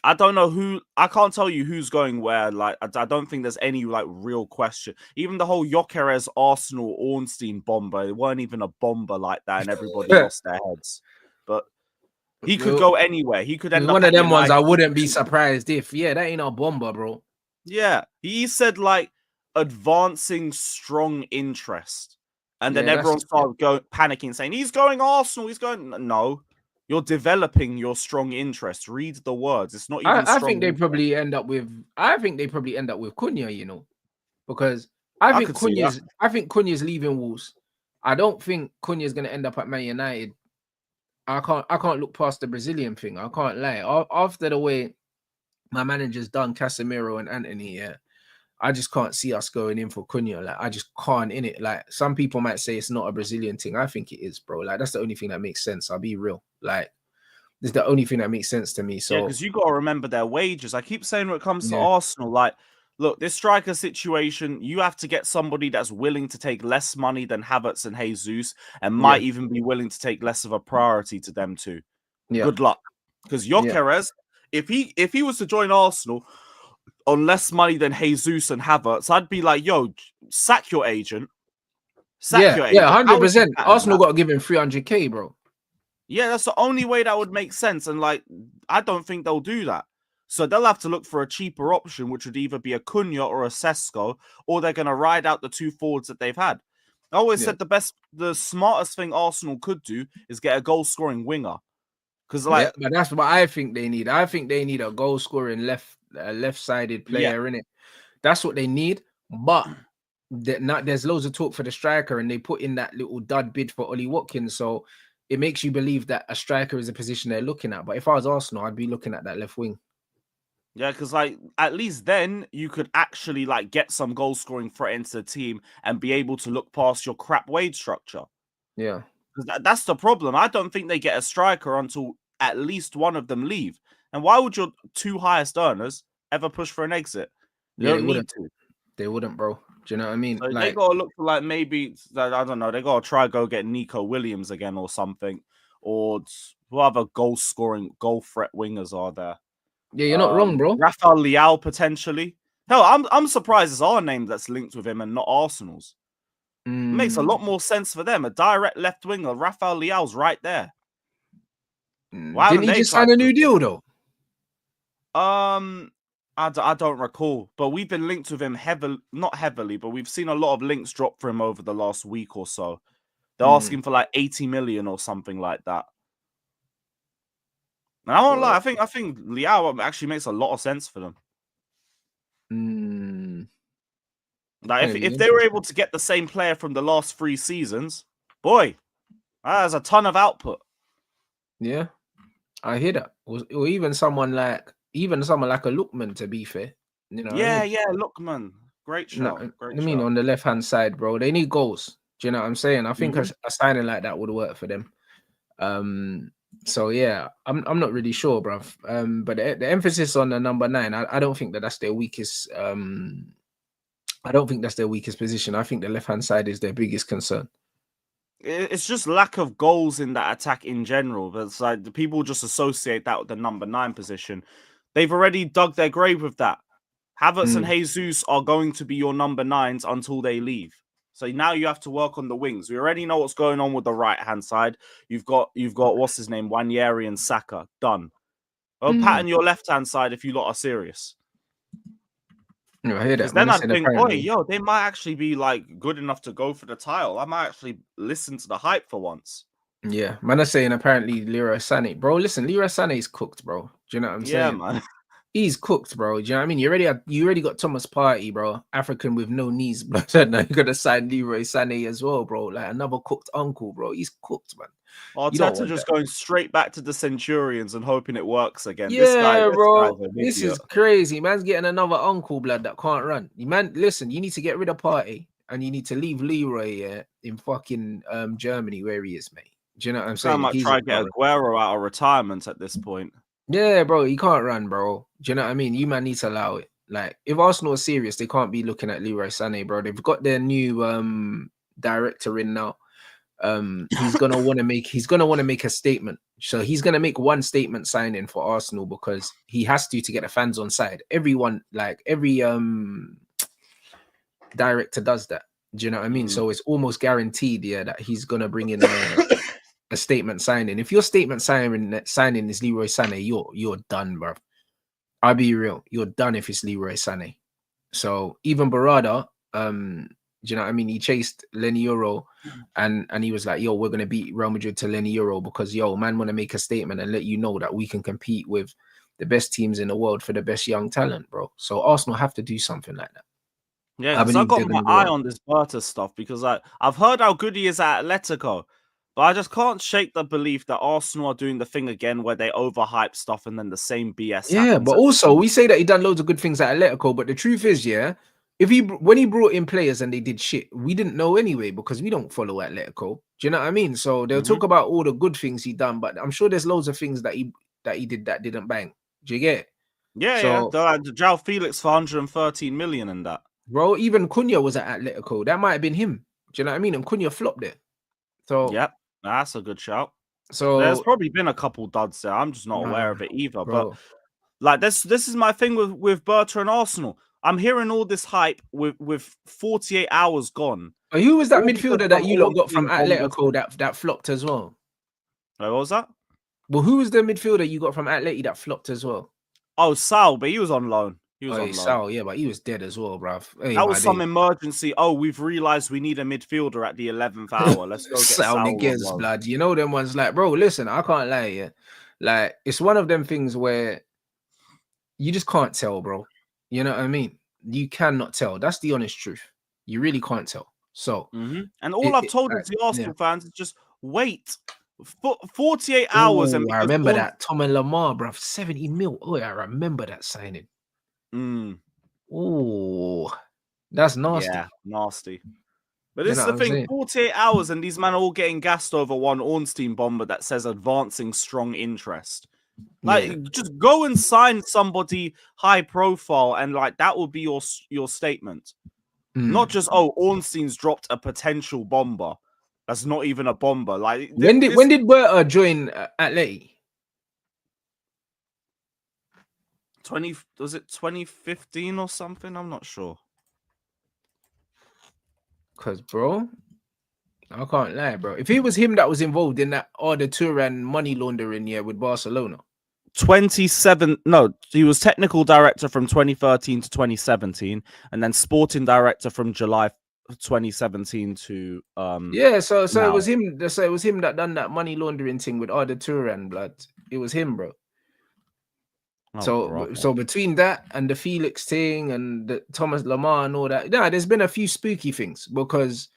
I don't know who. I can't tell you who's going where. Like, I don't think there's any like real question. Even the whole Gyökeres Arsenal Ornstein bomber, it weren't even a bomber like that, and everybody lost their heads. But he could go anywhere. He could end up one of them United. ones. I wouldn't be surprised if. Yeah, that ain't a bomber, bro. Yeah, he said like advancing strong interest, and then everyone started panicking, saying he's going Arsenal. He's going. No. You're developing your strong interest. Read the words. It's not even. I think they probably end up with. I think they probably end up with Cunha. You know, because I think Cunha's leaving Wolves. I don't think Cunha's going to end up at Man United. I can't look past the Brazilian thing. I can't lie. After the way my manager's done Casemiro and Anthony, yeah, I just can't see us going in for Cunha. Like I just can't in it. Like some people might say it's not a Brazilian thing. I think it is, bro. Like that's the only thing that makes sense. I'll be real. Like this is the only thing that makes sense to me. So yeah, because you got to remember their wages. I keep saying when it comes to Arsenal, like, look, this striker situation, you have to get somebody that's willing to take less money than Havertz and Jesus, and might even be willing to take less of a priority to them too. Yeah. Good luck, because Gyökeres, if he was to join Arsenal on less money than Jesus and Havertz, I'd be like, yo, sack your agent. Sack your agent. 100%. Arsenal got to give him 300k, bro. Yeah, that's the only way that would make sense. And like, I don't think they'll do that. So they'll have to look for a cheaper option, which would either be a Cunha or a Sesko, or they're going to ride out the 2 forwards that they've had. I always said the smartest thing Arsenal could do is get a goal-scoring winger. Because like, but that's what I think they need. I think they need a goal scoring left-sided player in it. That's what they need. But there's loads of talk for the striker, and they put in that little dud bid for Ollie Watkins. So it makes you believe that a striker is a position they're looking at. But if I was Arsenal, I'd be looking at that left wing. Yeah, because like at least then you could actually like get some goal scoring threat into the team and be able to look past your crap wage structure. Yeah, because that's the problem. I don't think they get a striker until at least one of them leave. And why would your two highest earners ever push for an exit? They don't need to. They wouldn't, bro. Do you know what I mean? So they gotta look for like maybe I don't know. They gotta try go get Nico Williams again or something, or what other goal threat wingers are there? Yeah, you're not wrong, bro. Rafael Leao potentially. Hell, I'm surprised it's our name that's linked with him and not Arsenal's. It makes a lot more sense for them. A direct left winger, Rafael Leao's right there. Didn't he just sign a new deal though? I don't recall, but we've been linked with him not heavily, but we've seen a lot of links drop for him over the last week or so. They're asking for like 80 million or something like that. And I won't lie, I think Leao actually makes a lot of sense for them. Like if they were able to get the same player from the last 3 seasons, boy, that's a ton of output. Yeah, I hear that. Or even someone like a Lookman, to be fair. You know. Yeah, Lookman, great shout. I mean, on the left hand side, bro, they need goals. Do you know what I'm saying? I think a signing like that would work for them. So yeah, I'm not really sure, bruv. But the emphasis on the number 9, I don't think that's their weakest. I don't think that's their weakest position. I think the left hand side is their biggest concern. It's just lack of goals in that attack in general. But it's like the people just associate that with the number 9 position. They've already dug their grave with that. Havertz and Jesus are going to be your number 9s until they leave. So now you have to work on the wings. We already know what's going on with the right hand side. You've got what's his name, Nwaneri and Saka. Done. Well, pattern your left hand side if you lot are serious. No, I hear that. Because then I think, they might actually be like good enough to go for the title. I might actually listen to the hype for once. Yeah, man, are saying apparently Leroy Sané, bro. Listen, Leroy Sané's cooked, bro. Do you know what I'm saying? Yeah, man. He's cooked, bro. Do you know what I mean? You already got Thomas Partey, bro. African with no knees, bro. Now you gotta sign Leroy Sané as well, bro. Like another cooked uncle, bro. He's cooked, man. Arteta just going straight back to the Centurions and hoping it works again. Yeah, bro. This is crazy. Man's getting another uncle, blood, that can't run. Man, listen, you need to get rid of Partey and you need to leave Leroy in fucking Germany where he is, mate. Do you know what I'm saying? I might try to get Aguero out of retirement at this point. Yeah, bro, he can't run, bro. Do you know what I mean? You man need to allow it. Like, if Arsenal are serious, they can't be looking at Leroy Sané, bro. They've got their new director in now. He's gonna want to make a statement. So he's gonna make one statement signing for Arsenal because he has to get the fans on side. Everyone, like every director does that. Do you know what I mean? So it's almost guaranteed, that he's gonna bring in a statement signing. If your statement signing is Leroy Sané, you're done, bro. I'll be real. You're done if it's Leroy Sané. So even Barada, do you know what I mean? He chased Lenny Euro and he was like, yo, we're gonna beat Real Madrid to Lenny Euro because man wanna make a statement and let you know that we can compete with the best teams in the world for the best young talent, bro. So Arsenal have to do something like that. Yeah, because I got my eye on this Berta stuff because I've heard how good he is at Atletico. But I just can't shake the belief that Arsenal are doing the thing again where they overhype stuff and then the same BS. Yeah, but also we say that he done loads of good things at Atletico, but the truth is, when he brought in players and they did shit, we didn't know anyway because we don't follow Atletico. Do you know what I mean? So they'll talk about all the good things he done, but I'm sure there's loads of things that he did that didn't bang. Do you get it? Yeah, Joao Felix for 113 million in that. Bro, even Cunha was at Atletico. That might have been him. Do you know what I mean? And Cunha flopped it. So yep. That's a good shout. So there's probably been a couple duds there. I'm just not aware of it either. Bro. But like this is my thing with Berta and Arsenal. I'm hearing all this hype with 48 hours gone. Who was that midfielder that you lot got from Atletico that flopped as well? What was that? Well, who was the midfielder you got from Atleti that flopped as well? Oh, Sal, but he was on loan. He was Oh, on loan. Sal, yeah, but he was dead as well, bruv. Hey, That my was some days. emergency. Oh, we've realized we need a midfielder at the 11th hour. Let's go get Sal Sal on Niguez, loan. blood. You know them ones like, bro, listen, I can't lie, yeah. Like, it's one of them things where you just can't tell, bro. You know what I mean? You cannot tell. That's the honest truth. You really can't tell. So, And all I've told the Arsenal fans is just wait 48 hours. And I remember that Tom and Lamar, bruv, 70 mil. Oh, I remember that signing. Oh, that's nasty. Yeah, nasty. But this is the thing: 48 hours, and these men are all getting gassed over one Ornstein bomber that says advancing strong interest. Like, just go and sign somebody high profile, and like that will be your statement. Not just Ornstein's dropped a potential bomber. That's not even a bomber. Like when did Berta join Atleti? Was it 2015 or something? I'm not sure. Cause bro, I can't lie, bro. If it was him that was involved in that Arda Turan money laundering with Barcelona. 27. No, he was technical director from 2013 to 2017, and then sporting director from July 2017 to So it was him. So it was him that done that money laundering thing with Arda Turan, blood. It was him, bro. So between that and the Felix thing and the Thomas Lamar and all that, there's been a few spooky things because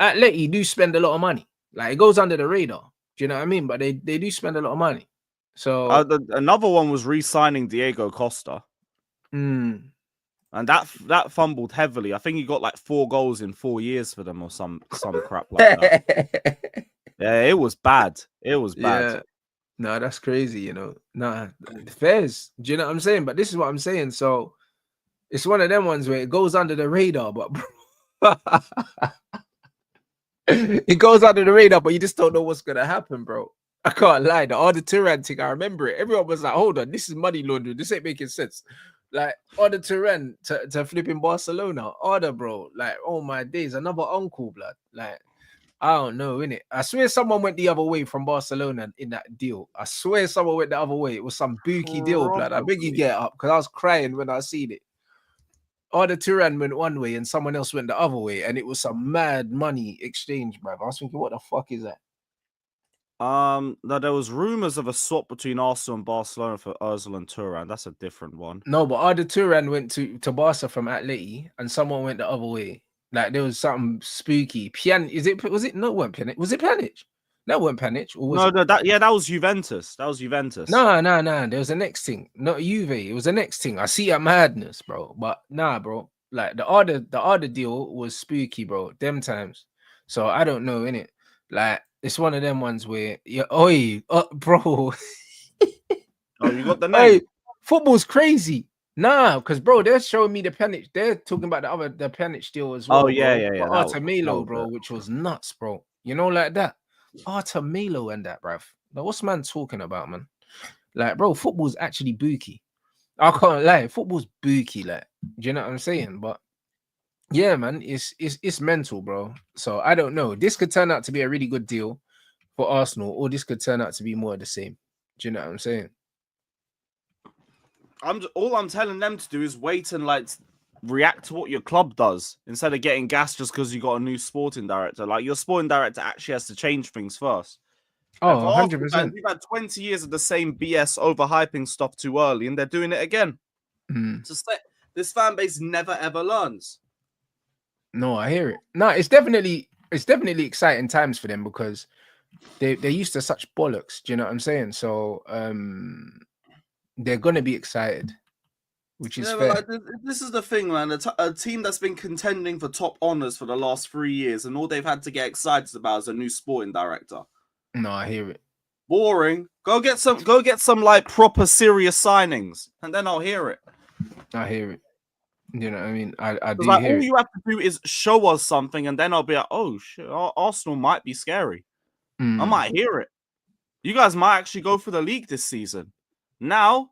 Atleti do spend a lot of money. Like it goes under the radar. Do you know what I mean? But they do spend a lot of money. So another one was re-signing Diego Costa. And that fumbled heavily. I think he got like 4 goals in 4 years for them or some crap like that. Yeah, it was bad. It was bad. Yeah. No, that's crazy, you know. Nah, fairs. Do you know what I'm saying? But this is what I'm saying. So it's one of them ones where it goes under the radar, but it goes under the radar, but you just don't know what's gonna happen, bro. I can't lie. The Arda Turan thing, I remember it. Everyone was like, hold on, this is money laundering. This ain't making sense. Like Arda Turan to flipping Barcelona. Arda, bro. Like, oh my days, another uncle, blood. Like, I don't know, innit? I swear someone went the other way from Barcelona in that deal. I swear someone went the other way. It was some bookie deal, blood. I beg you get up because I was crying when I seen it. Arda Turan went one way and someone else went the other way, and it was some mad money exchange, bro. I was thinking, what the fuck is that? No, there was rumors of a swap between Arsenal and Barcelona for Ozil and Turan. That's a different one. No, but Arda Turan went to Barca from Atleti, and someone went the other way. Like there was something spooky. Was it Pjanic? Was it Pjanic? No, it wasn't Pjanic. That was Juventus. That was Juventus. No. There was the next thing. Not Juve. It was the next thing. I see a madness, bro. But nah, bro. Like the Arda deal was spooky, bro. Them times. So I don't know, innit? Like it's one of them ones where bro. Oh, you got the name. Football's crazy. Nah, because bro, they're showing me the Pjanic. They're talking about the Pjanic deal as well. Oh yeah. Artemelo, bro, which was nuts, bro. You know, like that. Artemelo and that, bruv. Like, what's man talking about, man? Like, bro, football's actually booky. I can't lie, football's booky. Like, do you know what I'm saying? But yeah, man, it's mental, bro. So I don't know. This could turn out to be a really good deal for Arsenal, or this could turn out to be more of the same. Do you know what I'm saying? All I'm telling them to do is wait and like react to what your club does instead of getting gassed just because you got a new sporting director. Like your sporting director actually has to change things first. Oh, 100%. We've had 20 years of the same BS overhyping stuff too early, and they're doing it again. This fan base never ever learns. No, I hear it. No, it's definitely exciting times for them because they're used to such bollocks. Do you know what I'm saying? So they're gonna be excited, which is fair. Like, this is the thing, man. A team that's been contending for top honors for the last 3 years, and all they've had to get excited about is a new sporting director. No, I hear it. Boring. Go get some like proper serious signings, and then I'll hear it. I hear it. You know what I mean? I do like, hear all you have to do is show us something, and then I'll be like, oh shit, Arsenal might be scary. I might hear it. You guys might actually go for the league this season. Now,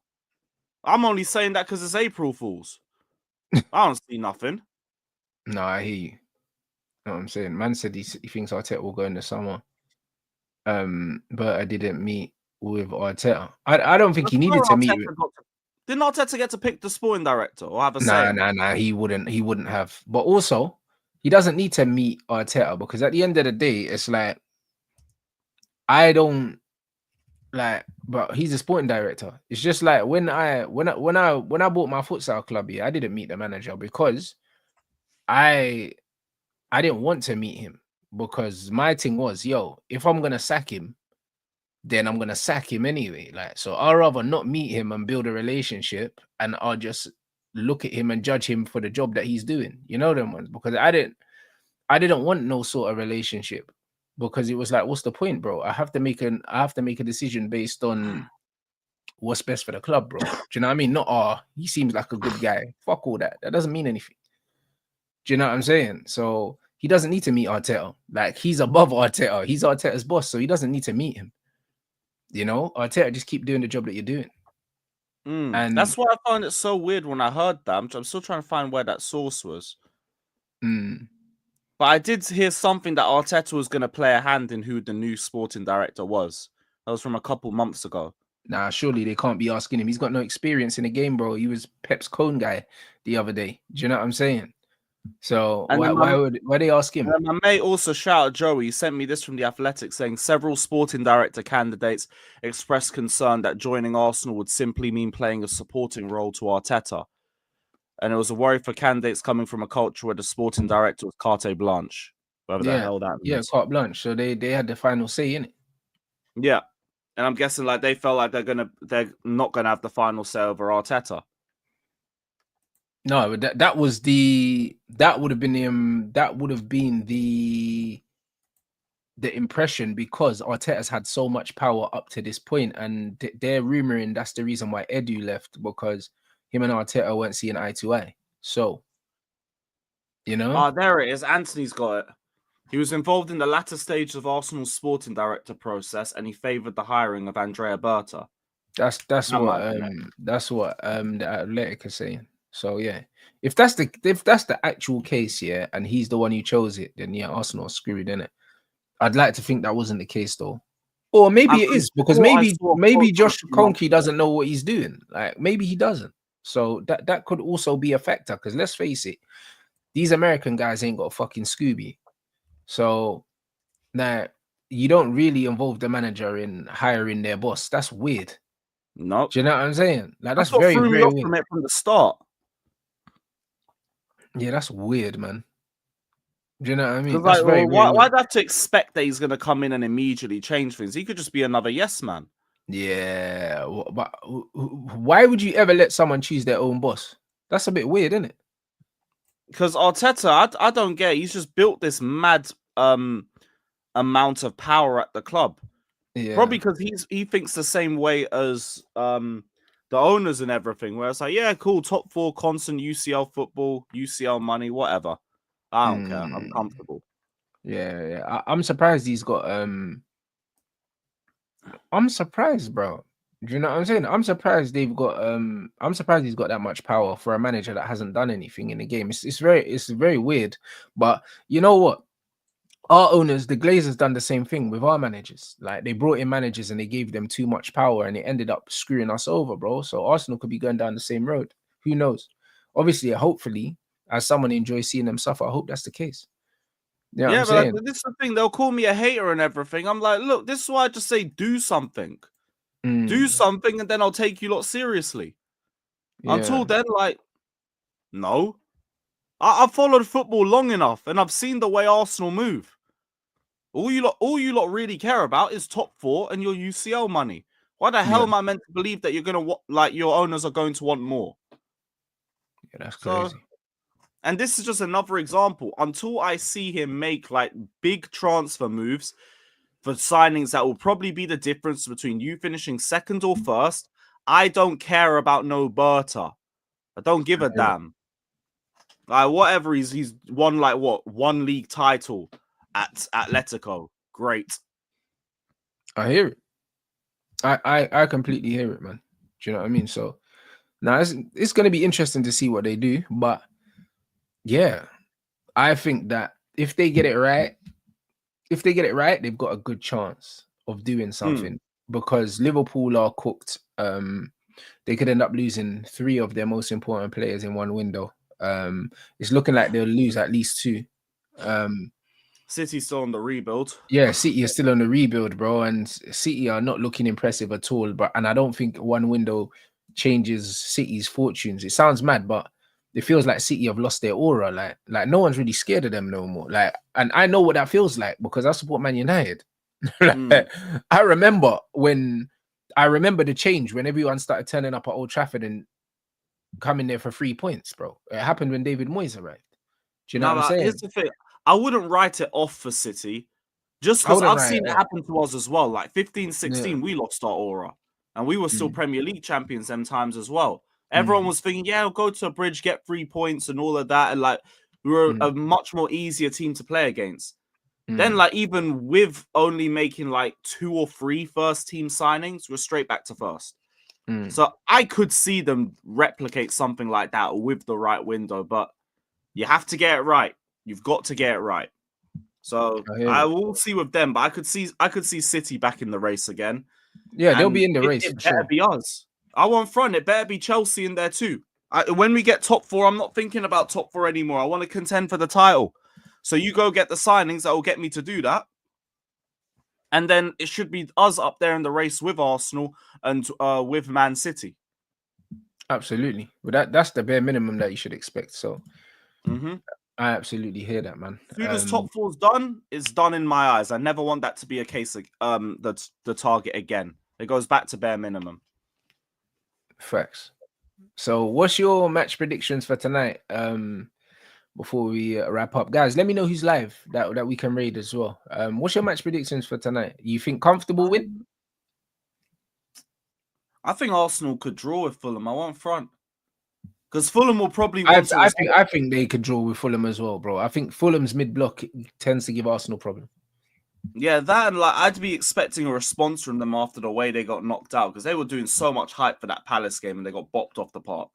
I'm only saying that because it's April Fools. I don't see nothing. No, I hear you. Know what I'm saying? Man said he thinks Arteta will go in the summer. But I didn't meet with Arteta. I don't think he needed to meet with. Didn't Arteta get to pick the sporting director or have a Nah, say? He wouldn't have. But also, he doesn't need to meet Arteta because at the end of the day, it's like I don't like. But he's a sporting director. It's just like when I bought my futsal club here, I didn't meet the manager because I didn't want to meet him because my thing was, yo, if I'm gonna sack him, then I'm gonna sack him anyway. Like, so I'd rather not meet him and build a relationship, and I'll just look at him and judge him for the job that he's doing. You know them ones because I didn't want no sort of relationship because it was like, what's the point, bro? I have to make a decision based on what's best for the club, bro. Do you know what I mean? Not he seems like a good guy. Fuck all that. That doesn't mean anything. Do you know what I'm saying? So he doesn't need to meet Arteta. Like he's above Arteta. He's Arteta's boss, so he doesn't need to meet him. You know, Arteta, just keep doing the job that you're doing. And That's why I found it so weird when I heard that. I'm still trying to find where that source was. But I did hear something that Arteta was going to play a hand in who the new sporting director was. That was from a couple months ago. Nah, surely they can't be asking him. He's got no experience in the game, bro. He was Pep's cone guy the other day. Do you know what I'm saying? So why they ask him? My mate also shouted Joey. He sent me this from The Athletic saying several sporting director candidates expressed concern that joining Arsenal would simply mean playing a supporting role to Arteta. And it was a worry for candidates coming from a culture where the sporting director was carte blanche. Whatever the hell that means. Yeah, carte blanche. So they had the final say in it. Yeah. And I'm guessing like they felt like they're not gonna have the final say over Arteta. No, but that would have been the impression because Arteta's had so much power up to this point, and they're rumoring that's the reason why Edu left because him and Arteta weren't seeing eye to eye. So, you know, there it is. Anthony's got it. He was involved in the latter stages of Arsenal's sporting director process, and he favoured the hiring of Andrea Berta. That's what the Athletic is saying. So yeah, if that's the actual case, yeah, and he's the one who chose it, then yeah, Arsenal are screwed, innit? I'd like to think that wasn't the case though, or maybe it is because maybe Josh Kroenke doesn't know what he's doing. Like maybe he doesn't. So that could also be a factor because let's face it, these American guys ain't got a fucking Scooby. So now you don't really involve the manager in hiring their boss. That's weird. No, do you know what I'm saying? Like that's what very threw me very off weird. From it from the start. Yeah, that's weird, man. Do you know what I mean? Like, why'd I have to expect that he's going to come in and immediately change things? He could just be another yes man. Yeah, but why would you ever let someone choose their own boss? That's a bit weird, isn't it? Because Arteta, I don't get it. He's just built this mad amount of power at the club. Yeah. Probably because he thinks the same way as the owners and everything, where it's like, yeah, cool, top 4, constant UCL football, UCL money, whatever. I don't care. I'm comfortable. Yeah. I'm surprised he's got I'm surprised, bro. Do you know what I'm saying? I'm surprised they've got I'm surprised he's got that much power for a manager that hasn't done anything in the game. It's very weird. But you know what? Our owners, the Glazers, done the same thing with our managers. Like they brought in managers and they gave them too much power and it ended up screwing us over, bro. So Arsenal could be going down the same road. Who knows? Obviously, hopefully, as someone enjoys seeing them suffer, I hope that's the case. You know what I'm saying? But this is the thing. They'll call me a hater and everything. I'm like, look, this is why I just say do something. Do something and then I'll take you lot seriously. Yeah. Until then, like, no. I've followed football long enough and I've seen the way Arsenal move. All you lot really care about is top 4 and your UCL money. Why the hell am I meant to believe that you're gonna your owners are going to want more? Yeah, that's crazy. And this is just another example. Until I see him make like big transfer moves for signings that will probably be the difference between you finishing second or first, I don't care about no Berta. I don't give a damn. Like whatever he's won like one league title at Atletico. Great. I hear it. I completely hear it, man. Do you know what I mean? So now it's going to be interesting to see what they do, but yeah, I think that if they get it right, they've got a good chance of doing something because Liverpool are cooked. they could end up losing 3 of their most important players in one window. It's looking like they'll lose at least 2. City's still on the rebuild. Yeah, City is still on the rebuild, bro, and City are not looking impressive at all. And I don't think one window changes City's fortunes. It sounds mad, but it feels like City have lost their aura. Like no one's really scared of them no more. And I know what that feels like because I support Man United. I remember the change when everyone started turning up at Old Trafford and coming there for 3 points, bro. It happened when David Moyes arrived. Do you know what I'm saying? Here's the thing. I wouldn't write it off for City just because I've seen it happen to us as well. Like 15-16, we lost our aura and we were still Premier League champions them times as well. Everyone was thinking, yeah, we'll go to a bridge, get 3 points and all of that. And like, we were a much more easier team to play against. Then, like, even with only making like 2 or 3 first team signings, we're straight back to first. So I could see them replicate something like that with the right window, but you have to get it right. You've got to get it right. So I will see with them, but I could see City back in the race again. Yeah, they'll be in the race. It better be us. I want front. It better be Chelsea in there too. When we get top 4, I'm not thinking about top 4 anymore. I want to contend for the title. So you go get the signings that will get me to do that. And then it should be us up there in the race with Arsenal and with Man City. Absolutely. But that's the bare minimum that you should expect. So I absolutely hear that, man. As soon as top 4's done, it's done in my eyes. I never want that to be a case of that's the target again. It goes back to bare minimum. Facts. So what's your match predictions for tonight? Before we wrap up, guys, let me know who's live that we can raid as well. What's your match predictions for tonight? You think comfortable win? I think Arsenal could draw with Fulham. I want front because Fulham will probably. I think they could draw with Fulham as well, bro. I think Fulham's mid block tends to give Arsenal problem. Yeah, that and like I'd be expecting a response from them after the way they got knocked out because they were doing so much hype for that Palace game and they got bopped off the park.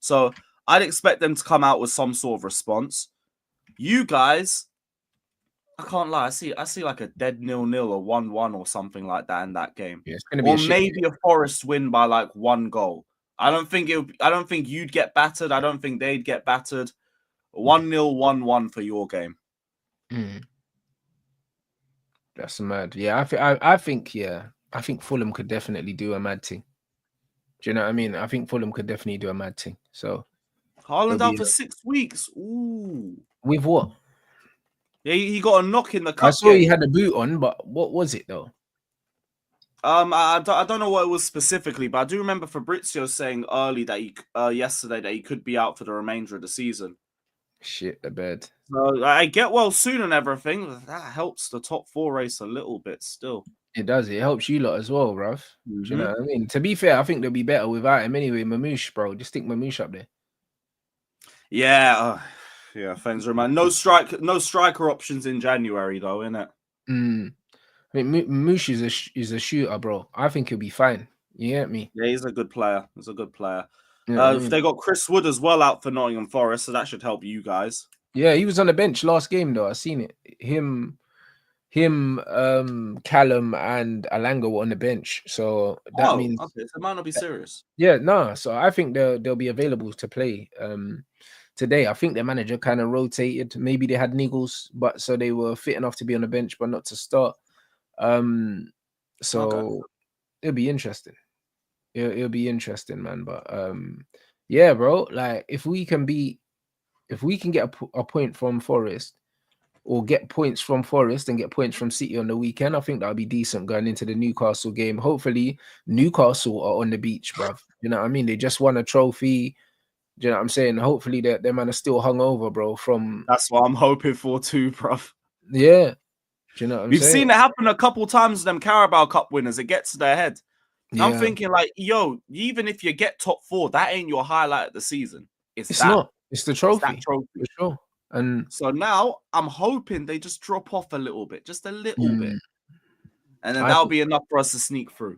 So I'd expect them to come out with some sort of response. You guys, I can't lie. I see like a dead 0-0 or 1-1 or something like that in that game. Yeah, it's gonna be or maybe a Forest win by like 1 goal. I don't think you'd get battered. I don't think they'd get battered. 1-0, 1-1 for your game. That's mad. Yeah, I think Fulham could definitely do a mad thing. Do you know what I mean? I think Fulham could definitely do a mad thing. So Haaland out for 6 weeks. Ooh. With what? Yeah, he got a knock in the cup. I saw he had a boot on, but what was it though? I don't know what it was specifically, but I do remember Fabrizio saying early that yesterday that he could be out for the remainder of the season. Shit, the bed. So I get well soon and everything. That helps the top 4 race a little bit still. It does. It helps you lot as well, bruv. Do you know what I mean? To be fair, I think they'll be better without him anyway. Mamouche, bro. Just stick Mamouche up there. Yeah. Yeah, thanks, man. No striker options in January, though, innit? I mean, Mamouche is a shooter, bro. I think he'll be fine. You get me? Yeah, he's a good player. Yeah, they got Chris Wood as well out for Nottingham Forest, so that should help you guys. Yeah, he was on the bench last game, though. I seen it. Him, Callum and Alanga were on the bench, so that means okay, so it might not be serious. Yeah, no. So I think they'll be available to play today. I think their manager kind of rotated. Maybe they had niggles, but so they were fit enough to be on the bench, but not to start. So it'll be interesting. It'll be interesting, man. But yeah, bro. Like if we can get a point from Forest, or get points from Forest and get points from City on the weekend, I think that'll be decent going into the Newcastle game. Hopefully, Newcastle are on the beach, bruv. You know what I mean? They just won a trophy. Do you know what I'm saying? Hopefully, their man are still hungover, bro. That's what I'm hoping for too, bruv. Yeah. Do you know what I'm We've saying? seen it happen a couple times with them Carabao Cup winners. It gets to their head. Yeah. I'm thinking like, yo, even if you get top 4, that ain't your highlight of the season. It's not. It's the trophy. It's that trophy. For sure. And so now I'm hoping they just drop off a little bit, just a little bit. And then that'll be enough for us to sneak through.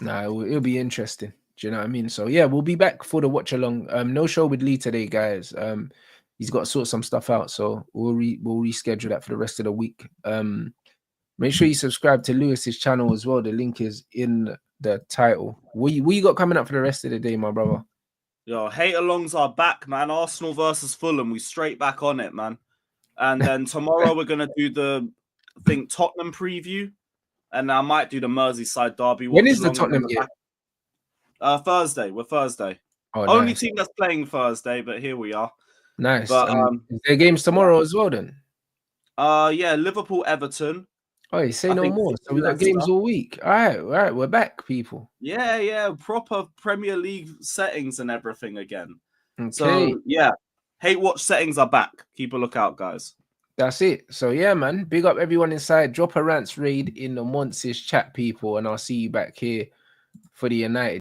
Nah, it'll be interesting. Do you know what I mean? So yeah, we'll be back for the watch along. No show with Lee today, guys. He's got to sort some stuff out, so we'll reschedule that for the rest of the week. Make sure you subscribe to Lewis's channel as well. The link is in the title. What you got coming up for the rest of the day, my brother? Yo, hate alongs are back, man. Arsenal versus Fulham. We straight back on it, man. And then tomorrow we're gonna do the Tottenham preview, and I might do the Merseyside derby. When is the watch along, Tottenham game? Thursday. We're Thursday. Oh, Only nice. team that's playing Thursday, but here we are. Nice. But is there games tomorrow as well then? Yeah, Liverpool, Everton. Oh, say I no think more. So we got Leicester. games all week. All right, we're back, people. Yeah, proper Premier League settings and everything again. Okay. So yeah, hate watch settings are back. Keep a lookout, guys. That's it. So yeah, man. Big up everyone inside. Drop a Rants raid in the Monts' chat, people, and I'll see you back here for the United.